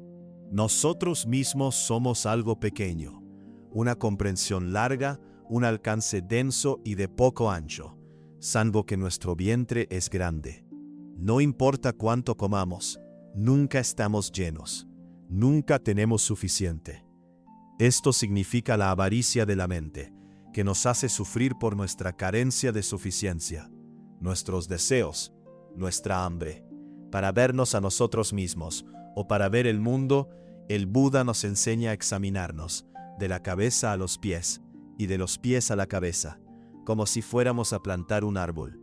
Nosotros mismos somos algo pequeño, una comprensión larga, un alcance denso y de poco ancho, salvo que nuestro vientre es grande. No importa cuánto comamos, nunca estamos llenos, nunca tenemos suficiente. Esto significa la avaricia de la mente, que nos hace sufrir por nuestra carencia de suficiencia, nuestros deseos, nuestra hambre. Para vernos a nosotros mismos o para ver el mundo, el Buda nos enseña a examinarnos, de la cabeza a los pies y de los pies a la cabeza, como si fuéramos a plantar un árbol.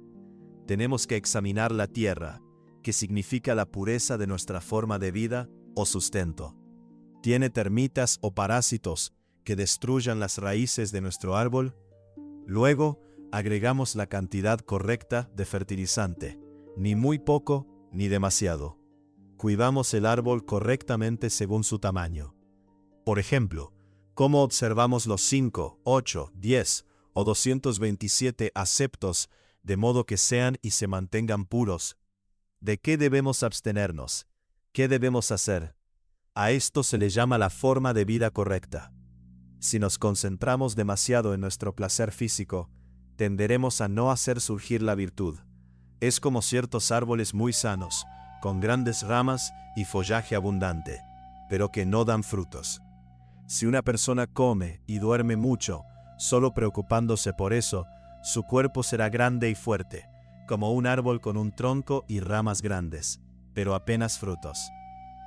Tenemos que examinar la tierra, que significa la pureza de nuestra forma de vida o sustento. ¿Tiene termitas o parásitos que destruyan las raíces de nuestro árbol? Luego, agregamos la cantidad correcta de fertilizante, ni muy poco ni demasiado. Cuidamos el árbol correctamente según su tamaño. Por ejemplo, ¿cómo observamos los 5, 8, 10 o 227 aceptos de modo que sean y se mantengan puros? ¿De qué debemos abstenernos? ¿Qué debemos hacer? A esto se le llama la forma de vida correcta. Si nos concentramos demasiado en nuestro placer físico, tenderemos a no hacer surgir la virtud. Es como ciertos árboles muy sanos, con grandes ramas y follaje abundante, pero que no dan frutos. Si una persona come y duerme mucho, solo preocupándose por eso, su cuerpo será grande y fuerte, como un árbol con un tronco y ramas grandes, pero apenas frutos.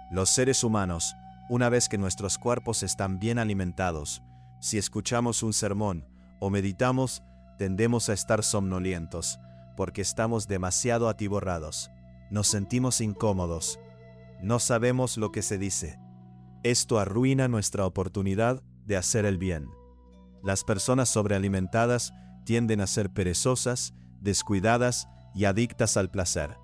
Los seres humanos, una vez que nuestros cuerpos están bien alimentados, si escuchamos un sermón o meditamos, tendemos a estar somnolientos, porque estamos demasiado atiborrados. Nos sentimos incómodos. No sabemos lo que se dice. Esto arruina nuestra oportunidad de hacer el bien. Las personas sobrealimentadas tienden a ser perezosas, descuidadas y adictas al placer.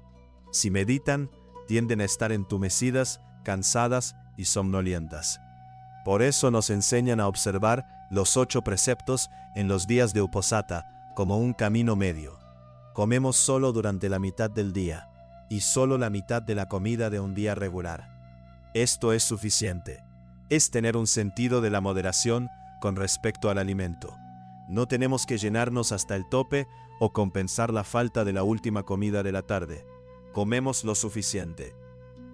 Si meditan, tienden a estar entumecidas, cansadas y somnolientas. Por eso nos enseñan a observar los 8 preceptos en los días de Uposatha como un camino medio. Comemos solo durante la mitad del día y solo la mitad de la comida de un día regular. Esto es suficiente. Es tener un sentido de la moderación con respecto al alimento. No tenemos que llenarnos hasta el tope o compensar la falta de la última comida de la tarde. Comemos lo suficiente.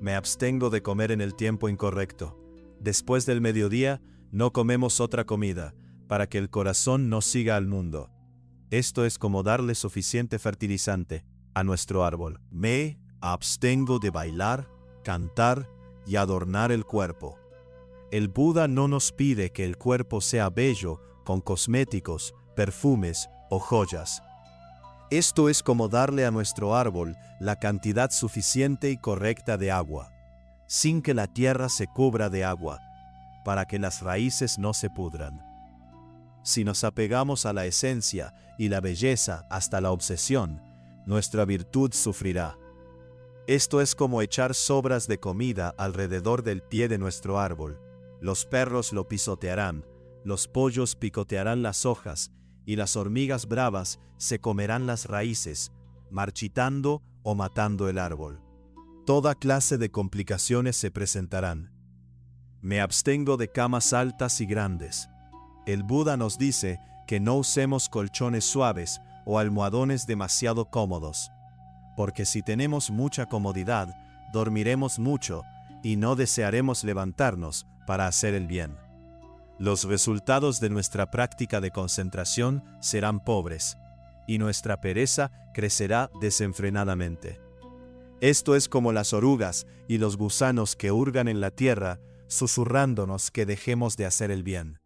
Me abstengo de comer en el tiempo incorrecto. Después del mediodía, no comemos otra comida, para que el corazón no siga al mundo. Esto es como darle suficiente fertilizante a nuestro árbol. Me abstengo de bailar, cantar y adornar el cuerpo. El Buda no nos pide que el cuerpo sea bello con cosméticos, perfumes o joyas. Esto es como darle a nuestro árbol la cantidad suficiente y correcta de agua, sin que la tierra se cubra de agua, para que las raíces no se pudran. Si nos apegamos a la esencia y la belleza hasta la obsesión, nuestra virtud sufrirá. Esto es como echar sobras de comida alrededor del pie de nuestro árbol. Los perros lo pisotearán, los pollos picotearán las hojas, y las hormigas bravas se comerán las raíces, marchitando o matando el árbol. Toda clase de complicaciones se presentarán. Me abstengo de camas altas y grandes. El Buda nos dice que no usemos colchones suaves o almohadones demasiado cómodos, porque si tenemos mucha comodidad, dormiremos mucho y no desearemos levantarnos para hacer el bien. Los resultados de nuestra práctica de concentración serán pobres, y nuestra pereza crecerá desenfrenadamente. Esto es como las orugas y los gusanos que hurgan en la tierra, susurrándonos que dejemos de hacer el bien.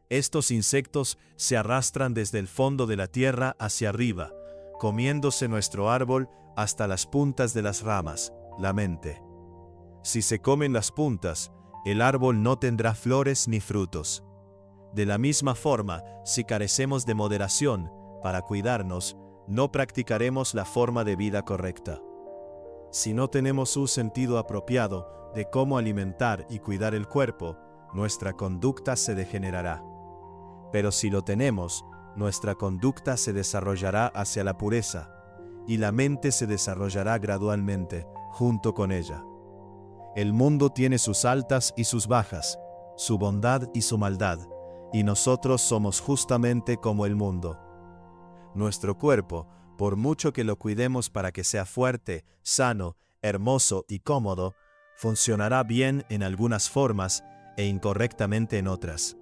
Estos insectos se arrastran desde el fondo de la tierra hacia arriba, comiéndose nuestro árbol hasta las puntas de las ramas, la mente. Si se comen las puntas, el árbol no tendrá flores ni frutos. De la misma forma, si carecemos de moderación para cuidarnos, no practicaremos la forma de vida correcta. Si no tenemos un sentido apropiado de cómo alimentar y cuidar el cuerpo, nuestra conducta se degenerará. Pero si lo tenemos, nuestra conducta se desarrollará hacia la pureza, y la mente se desarrollará gradualmente, junto con ella. El mundo tiene sus altas y sus bajas, su bondad y su maldad, y nosotros somos justamente como el mundo. Nuestro cuerpo, por mucho que lo cuidemos para que sea fuerte, sano, hermoso y cómodo, funcionará bien en algunas formas e incorrectamente en otras.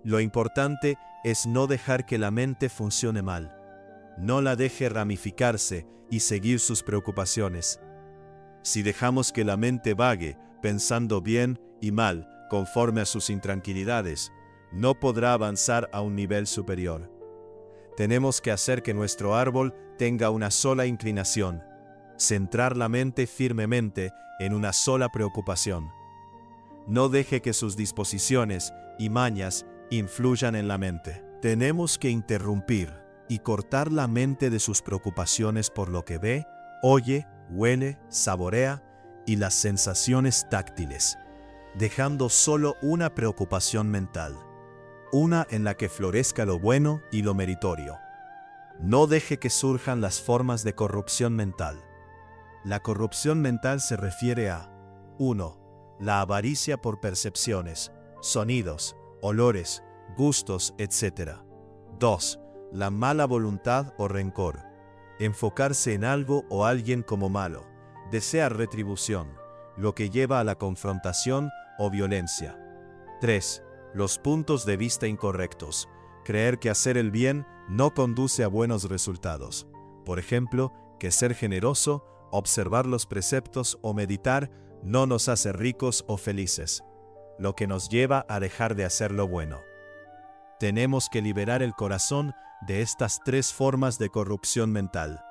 Lo importante es no dejar que la mente funcione mal. No la deje ramificarse y seguir sus preocupaciones. Si dejamos que la mente vague, pensando bien y mal, conforme a sus intranquilidades, no podrá avanzar a un nivel superior. Tenemos que hacer que nuestro árbol tenga una sola inclinación, centrar la mente firmemente en una sola preocupación. No deje que sus disposiciones y mañas influyan en la mente. Tenemos que interrumpir y cortar la mente de sus preocupaciones por lo que ve, oye, huele, saborea y las sensaciones táctiles, dejando solo una preocupación mental, una en la que florezca lo bueno y lo meritorio. No deje que surjan las formas de corrupción mental. La corrupción mental se refiere a 1. La avaricia por percepciones, sonidos, olores, gustos, etc. 2. La mala voluntad o rencor. Enfocarse en algo o alguien como malo, desear retribución, lo que lleva a la confrontación o violencia. 3. Los puntos de vista incorrectos. Creer que hacer el bien no conduce a buenos resultados. Por ejemplo, que ser generoso, observar los preceptos o meditar no nos hace ricos o felices, lo que nos lleva a dejar de hacer lo bueno. Tenemos que liberar el corazón de estas tres formas de corrupción mental.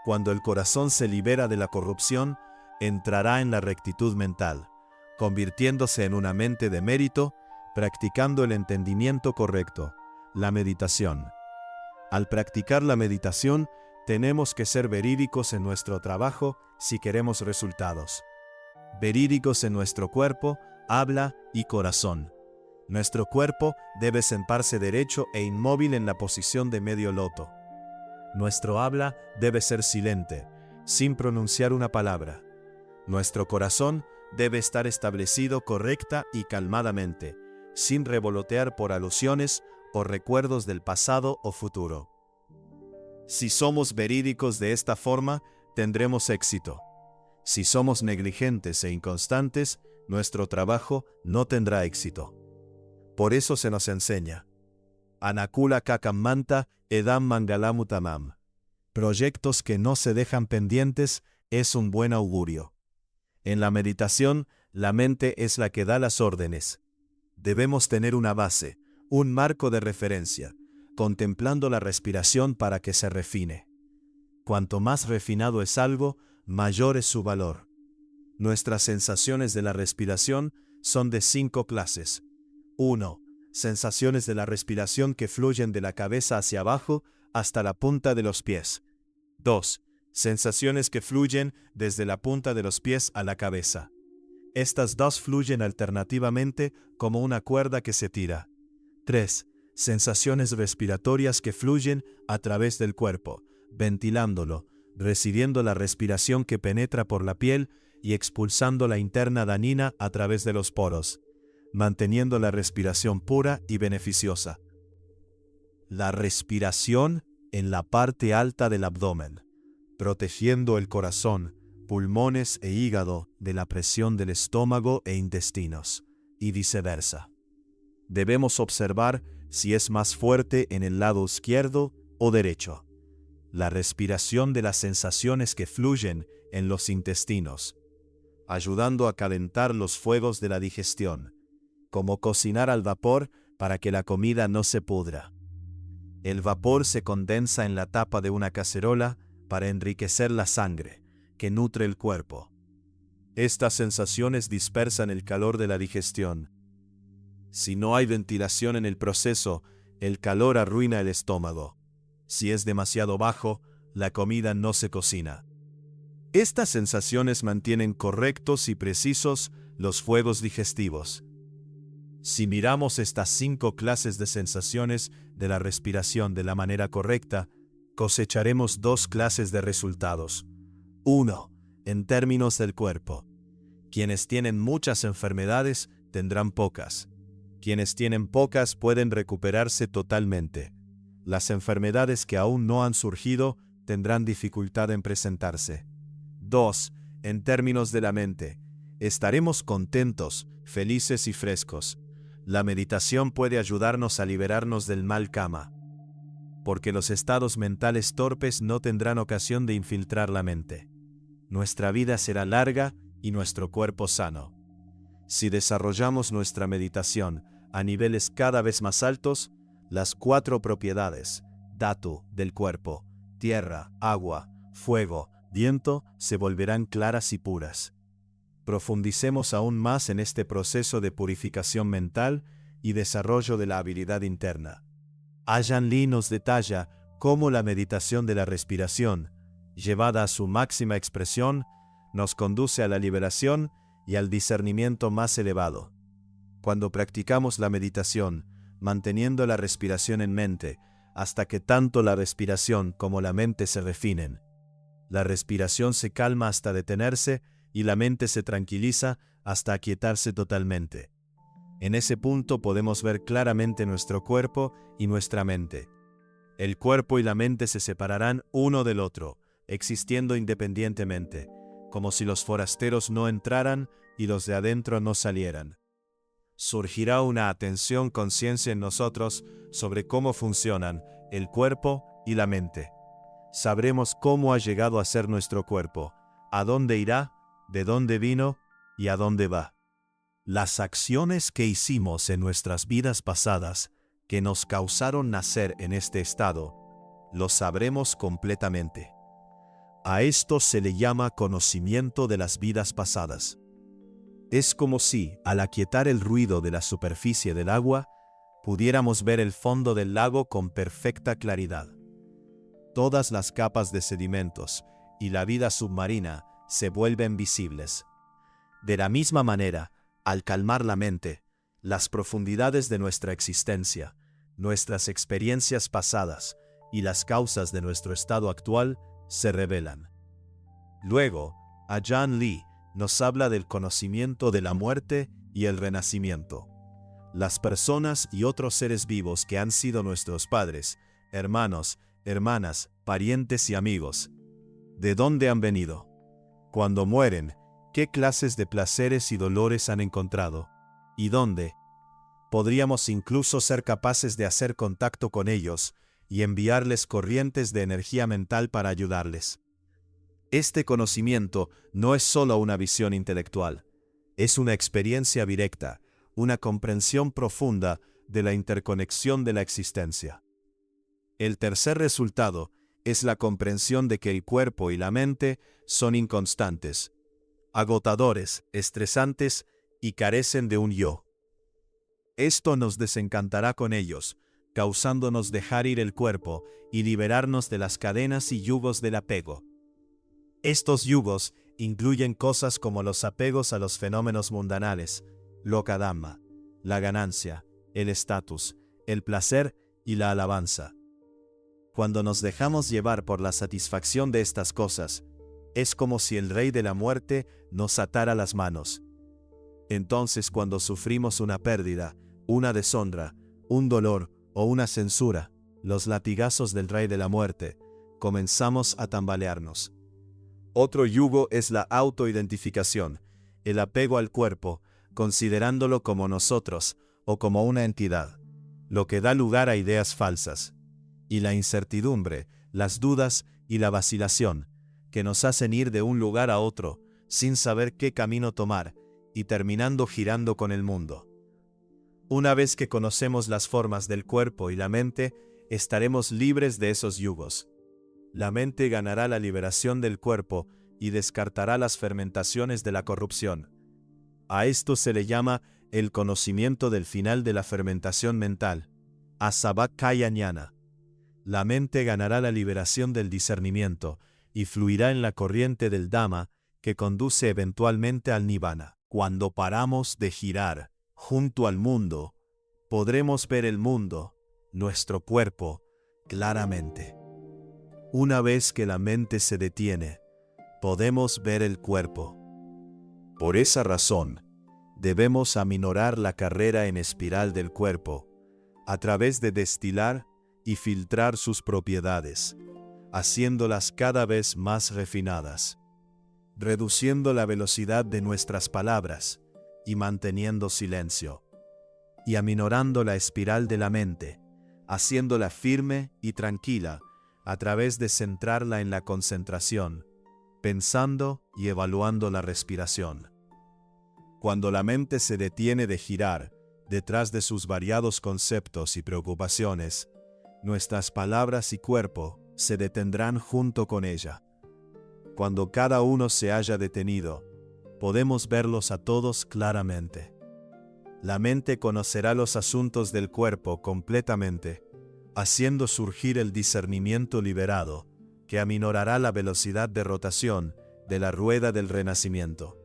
Cuando el corazón se libera de la corrupción, entrará en la rectitud mental, convirtiéndose en una mente de mérito, practicando el entendimiento correcto, la meditación. Al practicar la meditación, tenemos que ser verídicos en nuestro trabajo si queremos resultados. Verídicos en nuestro cuerpo, habla y corazón. Nuestro cuerpo debe sentarse derecho e inmóvil en la posición de medio loto. Nuestro habla debe ser silente, sin pronunciar una palabra. Nuestro corazón debe estar establecido correcta y calmadamente, sin revolotear por alusiones o recuerdos del pasado o futuro. Si somos verídicos de esta forma, tendremos éxito. Si somos negligentes e inconstantes, nuestro trabajo no tendrá éxito. Por eso se nos enseña: Anakula Kakammanta Edam Mangalamutamam. Proyectos que no se dejan pendientes es un buen augurio. En la meditación, la mente es la que da las órdenes. Debemos tener una base, un marco de referencia, contemplando la respiración para que se refine. Cuanto más refinado es algo, mayor es su valor. Nuestras sensaciones de la respiración son de 5 clases. 1. Sensaciones de la respiración que fluyen de la cabeza hacia abajo hasta la punta de los pies. 2. Sensaciones que fluyen desde la punta de los pies a la cabeza. Estas dos fluyen alternativamente como una cuerda que se tira. 3. Sensaciones respiratorias que fluyen a través del cuerpo, ventilándolo, recibiendo la respiración que penetra por la piel y expulsando la interna dañina a través de los poros, manteniendo la respiración pura y beneficiosa. La respiración en la parte alta del abdomen, protegiendo el corazón, pulmones e hígado de la presión del estómago e intestinos, y viceversa. Debemos observar si es más fuerte en el lado izquierdo o derecho. La respiración de las sensaciones que fluyen en los intestinos, ayudando a calentar los fuegos de la digestión, como cocinar al vapor para que la comida no se pudra. El vapor se condensa en la tapa de una cacerola para enriquecer la sangre, que nutre el cuerpo. Estas sensaciones dispersan el calor de la digestión. Si no hay ventilación en el proceso, el calor arruina el estómago. Si es demasiado bajo, la comida no se cocina. Estas sensaciones mantienen correctos y precisos los fuegos digestivos. Si miramos estas 5 clases de sensaciones de la respiración de la manera correcta, cosecharemos 2 clases de resultados. 1. En términos del cuerpo. Quienes tienen muchas enfermedades tendrán pocas. Quienes tienen pocas pueden recuperarse totalmente. Las enfermedades que aún no han surgido tendrán dificultad en presentarse. 2. En términos de la mente. Estaremos contentos, felices y frescos. La meditación puede ayudarnos a liberarnos del mal karma, porque los estados mentales torpes no tendrán ocasión de infiltrar la mente. Nuestra vida será larga y nuestro cuerpo sano. Si desarrollamos nuestra meditación a niveles cada vez más altos, las 4 propiedades, dhatu, del cuerpo, tierra, agua, fuego, viento, se volverán claras y puras. Profundicemos aún más en este proceso de purificación mental y desarrollo de la habilidad interna. Ajahn Lee nos detalla cómo la meditación de la respiración, llevada a su máxima expresión, nos conduce a la liberación y al discernimiento más elevado. Cuando practicamos la meditación, manteniendo la respiración en mente, hasta que tanto la respiración como la mente se refinen, la respiración se calma hasta detenerse y la mente se tranquiliza hasta aquietarse totalmente. En ese punto podemos ver claramente nuestro cuerpo y nuestra mente. El cuerpo y la mente se separarán uno del otro, existiendo independientemente, como si los forasteros no entraran y los de adentro no salieran. Surgirá una atención conciencia en nosotros sobre cómo funcionan el cuerpo y la mente. Sabremos cómo ha llegado a ser nuestro cuerpo, a dónde irá, de dónde vino y a dónde va. Las acciones que hicimos en nuestras vidas pasadas que nos causaron nacer en este estado, lo sabremos completamente. A esto se le llama conocimiento de las vidas pasadas. Es como si, al aquietar el ruido de la superficie del agua, pudiéramos ver el fondo del lago con perfecta claridad. Todas las capas de sedimentos y la vida submarina se vuelven visibles. De la misma manera, al calmar la mente, las profundidades de nuestra existencia, nuestras experiencias pasadas y las causas de nuestro estado actual se revelan. Luego, Ajahn Lee nos habla del conocimiento de la muerte y el renacimiento. Las personas y otros seres vivos que han sido nuestros padres, hermanos, hermanas, parientes y amigos, ¿de dónde han venido? Cuando mueren, ¿qué clases de placeres y dolores han encontrado? ¿Y dónde? Podríamos incluso ser capaces de hacer contacto con ellos y enviarles corrientes de energía mental para ayudarles. Este conocimiento no es solo una visión intelectual, es una experiencia directa, una comprensión profunda de la interconexión de la existencia. El tercer resultado es la comprensión de que el cuerpo y la mente son inconstantes, agotadores, estresantes y carecen de un yo. Esto nos desencantará con ellos, causándonos dejar ir el cuerpo y liberarnos de las cadenas y yugos del apego. Estos yugos incluyen cosas como los apegos a los fenómenos mundanales, lokadhamma, la ganancia, el estatus, el placer y la alabanza. Cuando nos dejamos llevar por la satisfacción de estas cosas, es como si el rey de la muerte nos atara las manos. Entonces, cuando sufrimos una pérdida, una deshonra, un dolor o una censura, los latigazos del rey de la muerte, comenzamos a tambalearnos. Otro yugo es la autoidentificación, el apego al cuerpo, considerándolo como nosotros o como una entidad, lo que da lugar a ideas falsas. Y la incertidumbre, las dudas y la vacilación, que nos hacen ir de un lugar a otro, sin saber qué camino tomar, y terminando girando con el mundo. Una vez que conocemos las formas del cuerpo y la mente, estaremos libres de esos yugos. La mente ganará la liberación del cuerpo y descartará las fermentaciones de la corrupción. A esto se le llama el conocimiento del final de la fermentación mental, asabakkhaya ñana. La mente ganará la liberación del discernimiento y fluirá en la corriente del Dhamma que conduce eventualmente al Nibbana. Cuando paramos de girar junto al mundo, podremos ver el mundo, nuestro cuerpo, claramente. Una vez que la mente se detiene, podemos ver el cuerpo. Por esa razón, debemos aminorar la carrera en espiral del cuerpo, a través de destilar y filtrar sus propiedades, haciéndolas cada vez más refinadas, reduciendo la velocidad de nuestras palabras y manteniendo silencio, y aminorando la espiral de la mente, haciéndola firme y tranquila a través de centrarla en la concentración, pensando y evaluando la respiración. Cuando la mente se detiene de girar detrás de sus variados conceptos y preocupaciones, nuestras palabras y cuerpo se detendrán junto con ella. Cuando cada uno se haya detenido, podemos verlos a todos claramente. La mente conocerá los asuntos del cuerpo completamente, haciendo surgir el discernimiento liberado, que aminorará la velocidad de rotación de la rueda del renacimiento.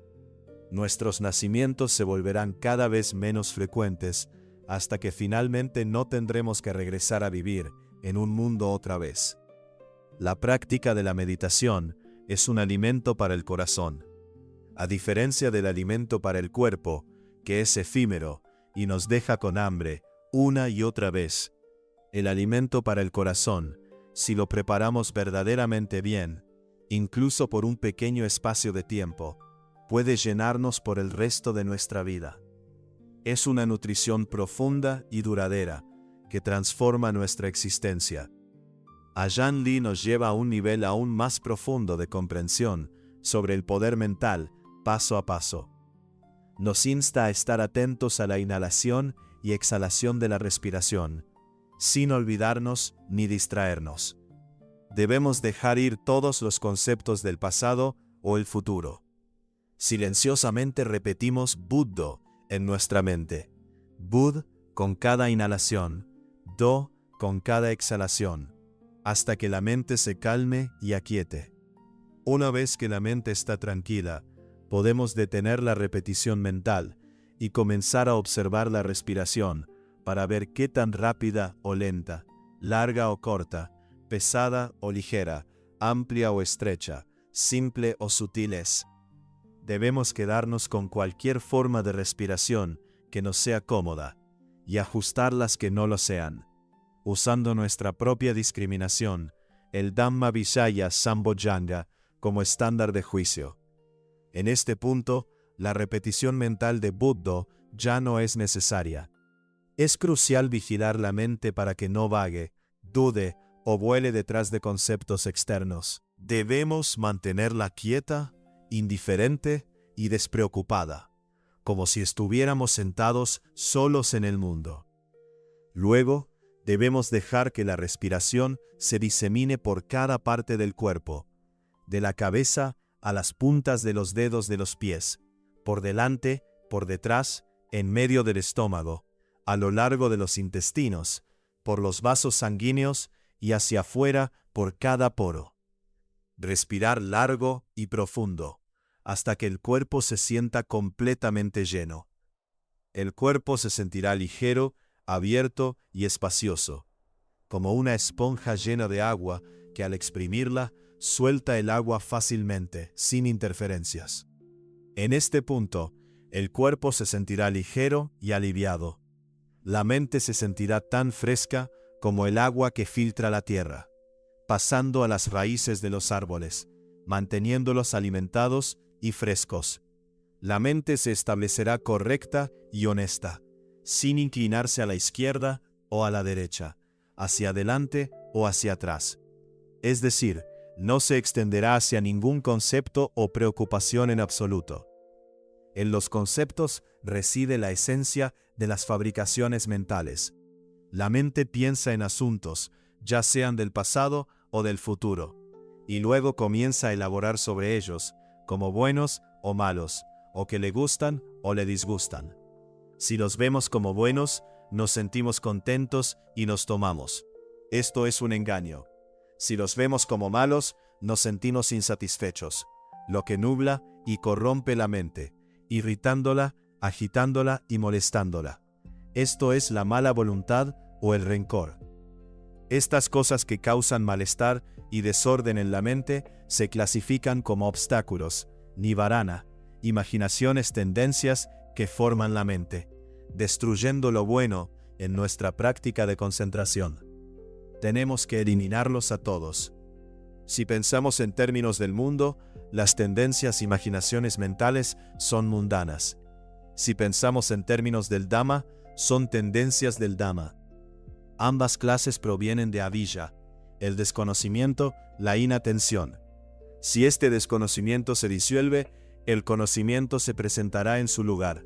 Nuestros nacimientos se volverán cada vez menos frecuentes hasta que finalmente no tendremos que regresar a vivir en un mundo otra vez. La práctica de la meditación es un alimento para el corazón. A diferencia del alimento para el cuerpo, que es efímero y nos deja con hambre una y otra vez, el alimento para el corazón, si lo preparamos verdaderamente bien, incluso por un pequeño espacio de tiempo, puede llenarnos por el resto de nuestra vida. Es una nutrición profunda y duradera que transforma nuestra existencia. Ajahn Lee nos lleva a un nivel aún más profundo de comprensión sobre el poder mental, paso a paso. Nos insta a estar atentos a la inhalación y exhalación de la respiración, sin olvidarnos ni distraernos. Debemos dejar ir todos los conceptos del pasado o el futuro. Silenciosamente repetimos Buddho en nuestra mente. Bud con cada inhalación, Do con cada exhalación, hasta que la mente se calme y aquiete. Una vez que la mente está tranquila, podemos detener la repetición mental y comenzar a observar la respiración para ver qué tan rápida o lenta, larga o corta, pesada o ligera, amplia o estrecha, simple o sutil es. Debemos quedarnos con cualquier forma de respiración que nos sea cómoda y ajustar las que no lo sean, usando nuestra propia discriminación, el Dhamma Vicaya Sambojjhanga como estándar de juicio. En este punto, la repetición mental de Buddho ya no es necesaria. Es crucial vigilar la mente para que no vague, dude o vuele detrás de conceptos externos. Debemos mantenerla quieta, indiferente y despreocupada, como si estuviéramos sentados solos en el mundo. Luego, Debemos dejar que la respiración se disemine por cada parte del cuerpo, de la cabeza a las puntas de los dedos de los pies, por delante, por detrás, en medio del estómago, a lo largo de los intestinos, por los vasos sanguíneos y hacia afuera por cada poro. Respirar largo y profundo, hasta que el cuerpo se sienta completamente lleno. El cuerpo se sentirá ligero, abierto y espacioso, como una esponja llena de agua que al exprimirla suelta el agua fácilmente, sin interferencias. En este punto, el cuerpo se sentirá ligero y aliviado. La mente se sentirá tan fresca como el agua que filtra la tierra, pasando a las raíces de los árboles, manteniéndolos alimentados y frescos. La mente se establecerá correcta y honesta, sin inclinarse a la izquierda o a la derecha, hacia adelante o hacia atrás. Es decir, no se extenderá hacia ningún concepto o preocupación en absoluto. En los conceptos reside la esencia de las fabricaciones mentales. La mente piensa en asuntos, ya sean del pasado o del futuro, y luego comienza a elaborar sobre ellos, como buenos o malos, o que le gustan o le disgustan. Si los vemos como buenos, nos sentimos contentos y nos tomamos. Esto es un engaño. Si los vemos como malos, nos sentimos insatisfechos, lo que nubla y corrompe la mente, irritándola, agitándola y molestándola. Esto es la mala voluntad o el rencor. Estas cosas que causan malestar y desorden en la mente se clasifican como obstáculos, nivarana, imaginaciones, tendencias que forman la mente, destruyendo lo bueno en nuestra práctica de concentración. Tenemos que eliminarlos a todos. Si pensamos en términos del mundo, las tendencias, imaginaciones mentales son mundanas. Si pensamos en términos del Dhamma, son tendencias del Dhamma. Ambas clases provienen de avijja, el desconocimiento, la inatención. Si este desconocimiento se disuelve, el conocimiento se presentará en su lugar.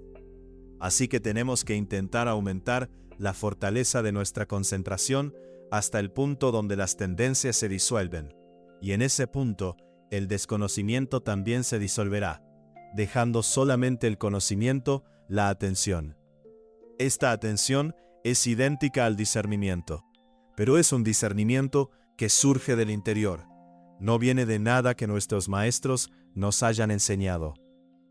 Así que tenemos que intentar aumentar la fortaleza de nuestra concentración hasta el punto donde las tendencias se disuelven, y en ese punto el desconocimiento también se disolverá, dejando solamente el conocimiento, la atención. Esta atención es idéntica al discernimiento, pero es un discernimiento que surge del interior. No viene de nada que nuestros maestros nos hayan enseñado.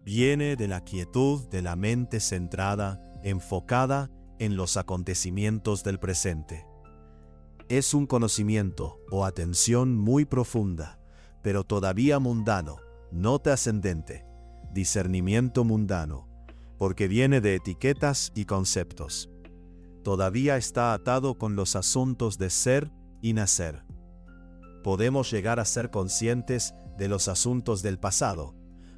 Viene de la quietud de la mente centrada, enfocada en los acontecimientos del presente. Es un conocimiento o atención muy profunda, pero todavía mundano, no trascendente, discernimiento mundano, porque viene de etiquetas y conceptos. Todavía está atado con los asuntos de ser y nacer. Podemos llegar a ser conscientes de los asuntos del pasado,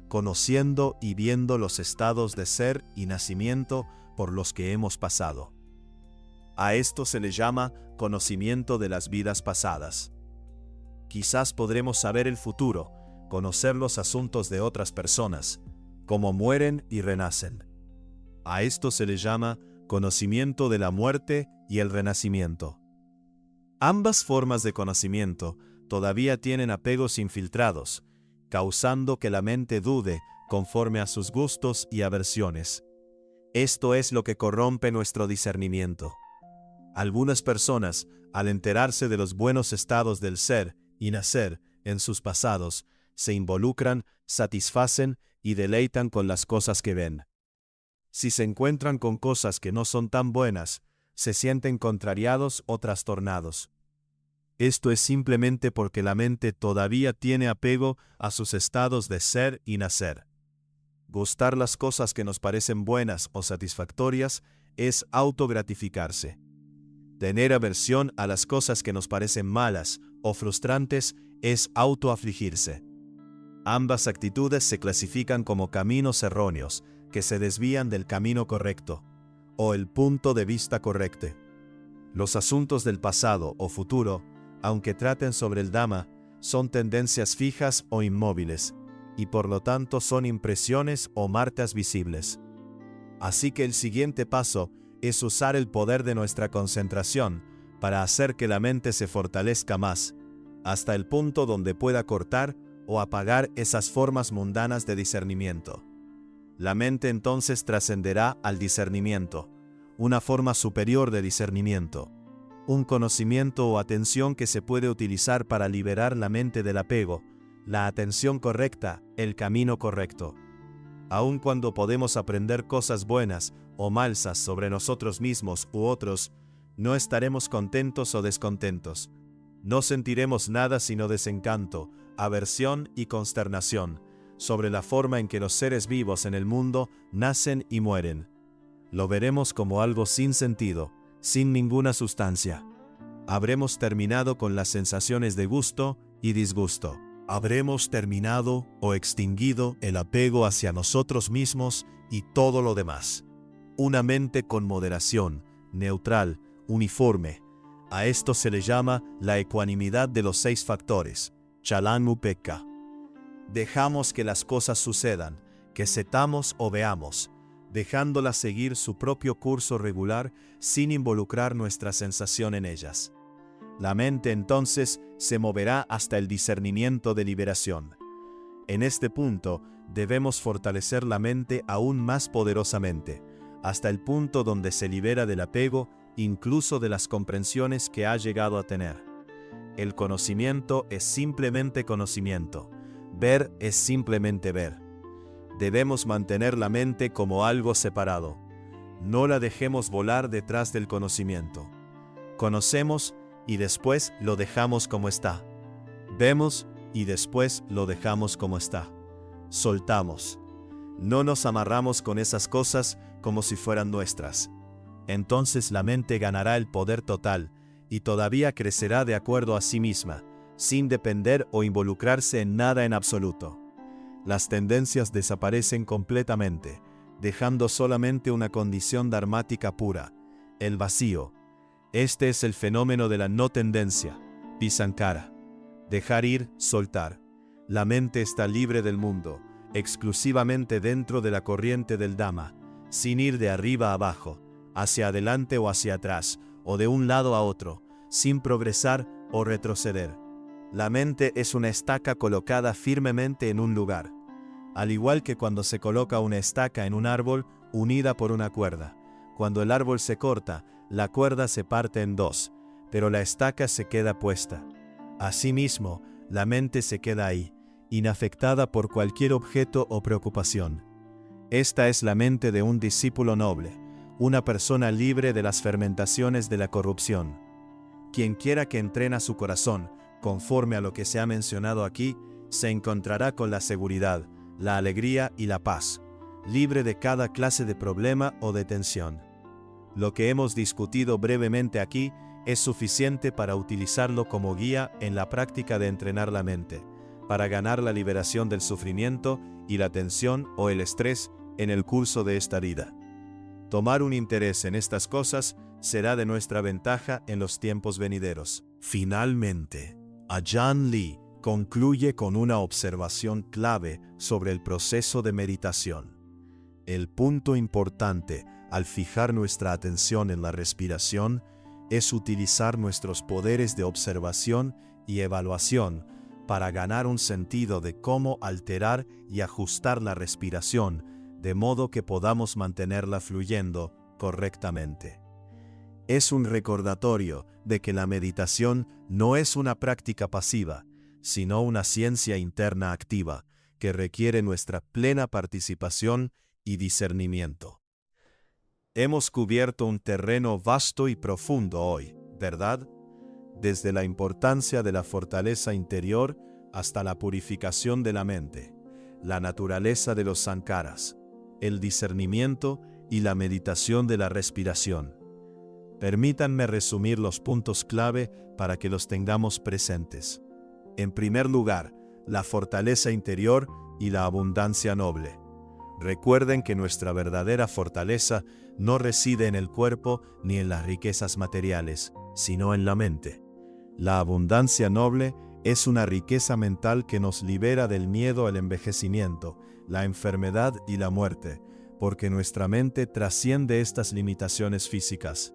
conociendo y viendo los estados de ser y nacimiento por los que hemos pasado. A esto se le llama conocimiento de las vidas pasadas. Quizás podremos saber el futuro, conocer los asuntos de otras personas, cómo mueren y renacen. A esto se le llama conocimiento de la muerte y el renacimiento. Ambas formas de conocimiento todavía tienen apegos infiltrados, causando que la mente dude conforme a sus gustos y aversiones. Esto es lo que corrompe nuestro discernimiento. Algunas personas, al enterarse de los buenos estados del ser y nacer en sus pasados, se involucran, satisfacen y deleitan con las cosas que ven. Si se encuentran con cosas que no son tan buenas, se sienten contrariados o trastornados. Esto es simplemente porque la mente todavía tiene apego a sus estados de ser y nacer. Gustar las cosas que nos parecen buenas o satisfactorias es autogratificarse. Tener aversión a las cosas que nos parecen malas o frustrantes es autoafligirse. Ambas actitudes se clasifican como caminos erróneos que se desvían del camino correcto, o el punto de vista correcto. Los asuntos del pasado o futuro, aunque traten sobre el Dhamma, son tendencias fijas o inmóviles, y por lo tanto son impresiones o marcas visibles. Así que el siguiente paso es usar el poder de nuestra concentración para hacer que la mente se fortalezca más, hasta el punto donde pueda cortar o apagar esas formas mundanas de discernimiento. La mente entonces trascenderá al discernimiento, una forma superior de discernimiento, un conocimiento o atención que se puede utilizar para liberar la mente del apego, la atención correcta, el camino correcto. Aun cuando podemos aprender cosas buenas o malsas sobre nosotros mismos u otros, no estaremos contentos o descontentos. No sentiremos nada sino desencanto, aversión y consternación sobre la forma en que los seres vivos en el mundo nacen y mueren. Lo veremos como algo sin sentido, sin ninguna sustancia. Habremos terminado con las sensaciones de gusto y disgusto. Habremos terminado o extinguido el apego hacia nosotros mismos y todo lo demás. Una mente con moderación, neutral, uniforme. A esto se le llama la ecuanimidad de los 6 factores, Chalanmupekka. Dejamos que las cosas sucedan, que setamos o veamos, dejándolas seguir su propio curso regular sin involucrar nuestra sensación en ellas. La mente entonces se moverá hasta el discernimiento de liberación. En este punto debemos fortalecer la mente aún más poderosamente, hasta el punto donde se libera del apego, incluso de las comprensiones que ha llegado a tener. El conocimiento es simplemente conocimiento. Ver es simplemente ver. Debemos mantener la mente como algo separado. No la dejemos volar detrás del conocimiento. Conocemos y después lo dejamos como está. Vemos y después lo dejamos como está. Soltamos. No nos amarramos con esas cosas como si fueran nuestras. Entonces la mente ganará el poder total y todavía crecerá de acuerdo a sí misma, sin depender o involucrarse en nada en absoluto. Las tendencias desaparecen completamente, dejando solamente una condición dharmática pura, el vacío. Este es el fenómeno de la no tendencia, Visankara. Dejar ir, soltar. La mente está libre del mundo, exclusivamente dentro de la corriente del Dhamma, sin ir de arriba a abajo, hacia adelante o hacia atrás, o de un lado a otro, sin progresar o retroceder. La mente es una estaca colocada firmemente en un lugar, al igual que cuando se coloca una estaca en un árbol unida por una cuerda. Cuando el árbol se corta, la cuerda se parte en 2, pero la estaca se queda puesta. Asimismo, la mente se queda ahí, inafectada por cualquier objeto o preocupación. Esta es la mente de un discípulo noble, una persona libre de las fermentaciones de la corrupción. Quien quiera que entrena su corazón, conforme a lo que se ha mencionado aquí, se encontrará con la seguridad, la alegría y la paz, libre de cada clase de problema o de tensión. Lo que hemos discutido brevemente aquí es suficiente para utilizarlo como guía en la práctica de entrenar la mente, para ganar la liberación del sufrimiento y la tensión o el estrés en el curso de esta vida. Tomar un interés en estas cosas será de nuestra ventaja en los tiempos venideros. Finalmente, Ajahn Lee concluye con una observación clave sobre el proceso de meditación. El punto importante al fijar nuestra atención en la respiración es utilizar nuestros poderes de observación y evaluación para ganar un sentido de cómo alterar y ajustar la respiración de modo que podamos mantenerla fluyendo correctamente. Es un recordatorio de que la meditación no es una práctica pasiva, sino una ciencia interna activa que requiere nuestra plena participación y discernimiento. Hemos cubierto un terreno vasto y profundo hoy, ¿verdad? Desde la importancia de la fortaleza interior hasta la purificación de la mente, la naturaleza de los sankaras, el discernimiento y la meditación de la respiración. Permítanme resumir los puntos clave para que los tengamos presentes. En primer lugar, la fortaleza interior y la abundancia noble. Recuerden que nuestra verdadera fortaleza no reside en el cuerpo ni en las riquezas materiales, sino en la mente. La abundancia noble es una riqueza mental que nos libera del miedo al envejecimiento, la enfermedad y la muerte, porque nuestra mente trasciende estas limitaciones físicas.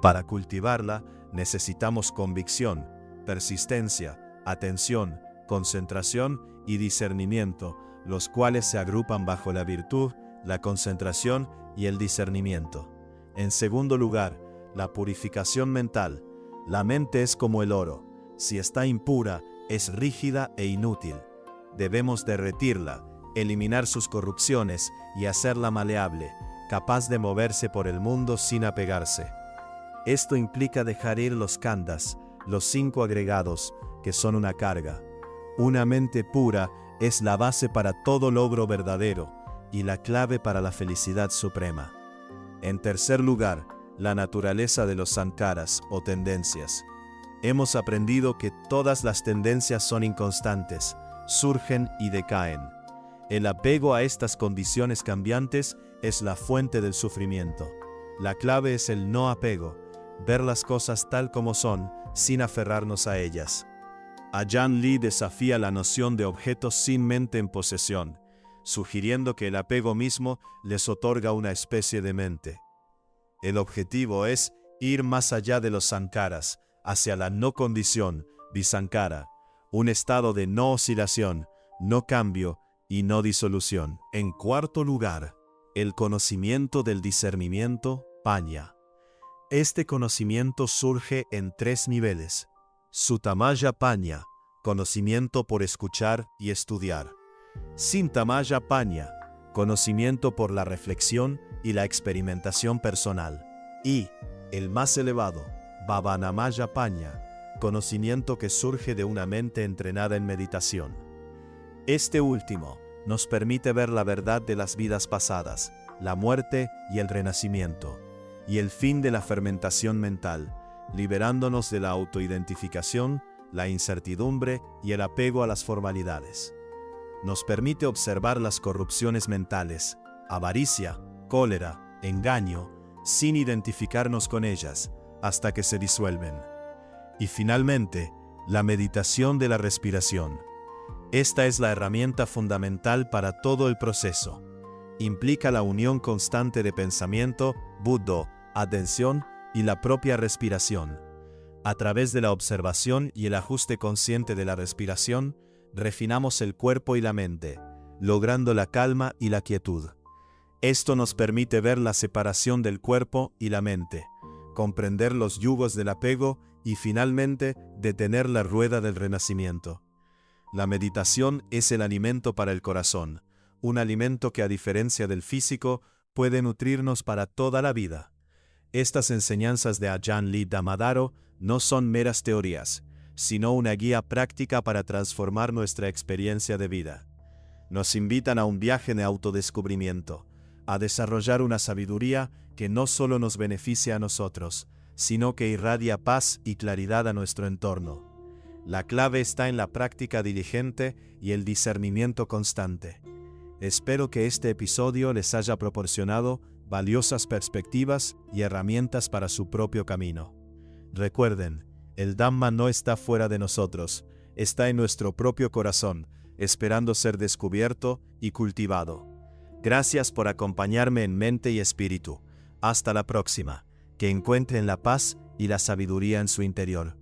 Para cultivarla, necesitamos convicción, persistencia, atención, concentración y discernimiento, los cuales se agrupan bajo la virtud, la concentración y el discernimiento. En segundo lugar, la purificación mental. La mente es como el oro. Si está impura, es rígida e inútil. Debemos derretirla, eliminar sus corrupciones y hacerla maleable, capaz de moverse por el mundo sin apegarse. Esto implica dejar ir los khandhas, los 5 agregados, que son una carga. Una mente pura es la base para todo logro verdadero y la clave para la felicidad suprema. En tercer lugar, la naturaleza de los sankaras o tendencias. Hemos aprendido que todas las tendencias son inconstantes, surgen y decaen. El apego a estas condiciones cambiantes es la fuente del sufrimiento. La clave es el no apego, ver las cosas tal como son, sin aferrarnos a ellas. Ajahn Lee desafía la noción de objetos sin mente en posesión, sugiriendo que el apego mismo les otorga una especie de mente. El objetivo es ir más allá de los sankaras, hacia la no condición, visankara, un estado de no oscilación, no cambio y no disolución. En cuarto lugar, el conocimiento del discernimiento, pañña. Este conocimiento surge en 3 niveles. Sutamaya pañña, conocimiento por escuchar y estudiar. Cintamaya pañña, conocimiento por la reflexión y la experimentación personal. Y, el más elevado, Bhavanamaya pañña, conocimiento que surge de una mente entrenada en meditación. Este último nos permite ver la verdad de las vidas pasadas, la muerte y el renacimiento, y el fin de la fermentación mental, liberándonos de la autoidentificación, la incertidumbre y el apego a las formalidades. Nos permite observar las corrupciones mentales, avaricia, cólera, engaño, sin identificarnos con ellas, hasta que se disuelven. Y finalmente, la meditación de la respiración. Esta es la herramienta fundamental para todo el proceso. Implica la unión constante de pensamiento, buddho, atención y la propia respiración. A través de la observación y el ajuste consciente de la respiración, refinamos el cuerpo y la mente, logrando la calma y la quietud. Esto nos permite ver la separación del cuerpo y la mente, comprender los yugos del apego y finalmente detener la rueda del renacimiento. La meditación es el alimento para el corazón, un alimento que a diferencia del físico puede nutrirnos para toda la vida. Estas enseñanzas de Ajahn Lee Damodaro no son meras teorías, sino una guía práctica para transformar nuestra experiencia de vida. Nos invitan a un viaje de autodescubrimiento, a desarrollar una sabiduría que no solo nos beneficia a nosotros, sino que irradia paz y claridad a nuestro entorno. La clave está en la práctica diligente y el discernimiento constante. Espero que este episodio les haya proporcionado valiosas perspectivas y herramientas para su propio camino. Recuerden, el Dhamma no está fuera de nosotros, está en nuestro propio corazón, esperando ser descubierto y cultivado. Gracias por acompañarme en mente y espíritu. Hasta la próxima. Que encuentren la paz y la sabiduría en su interior.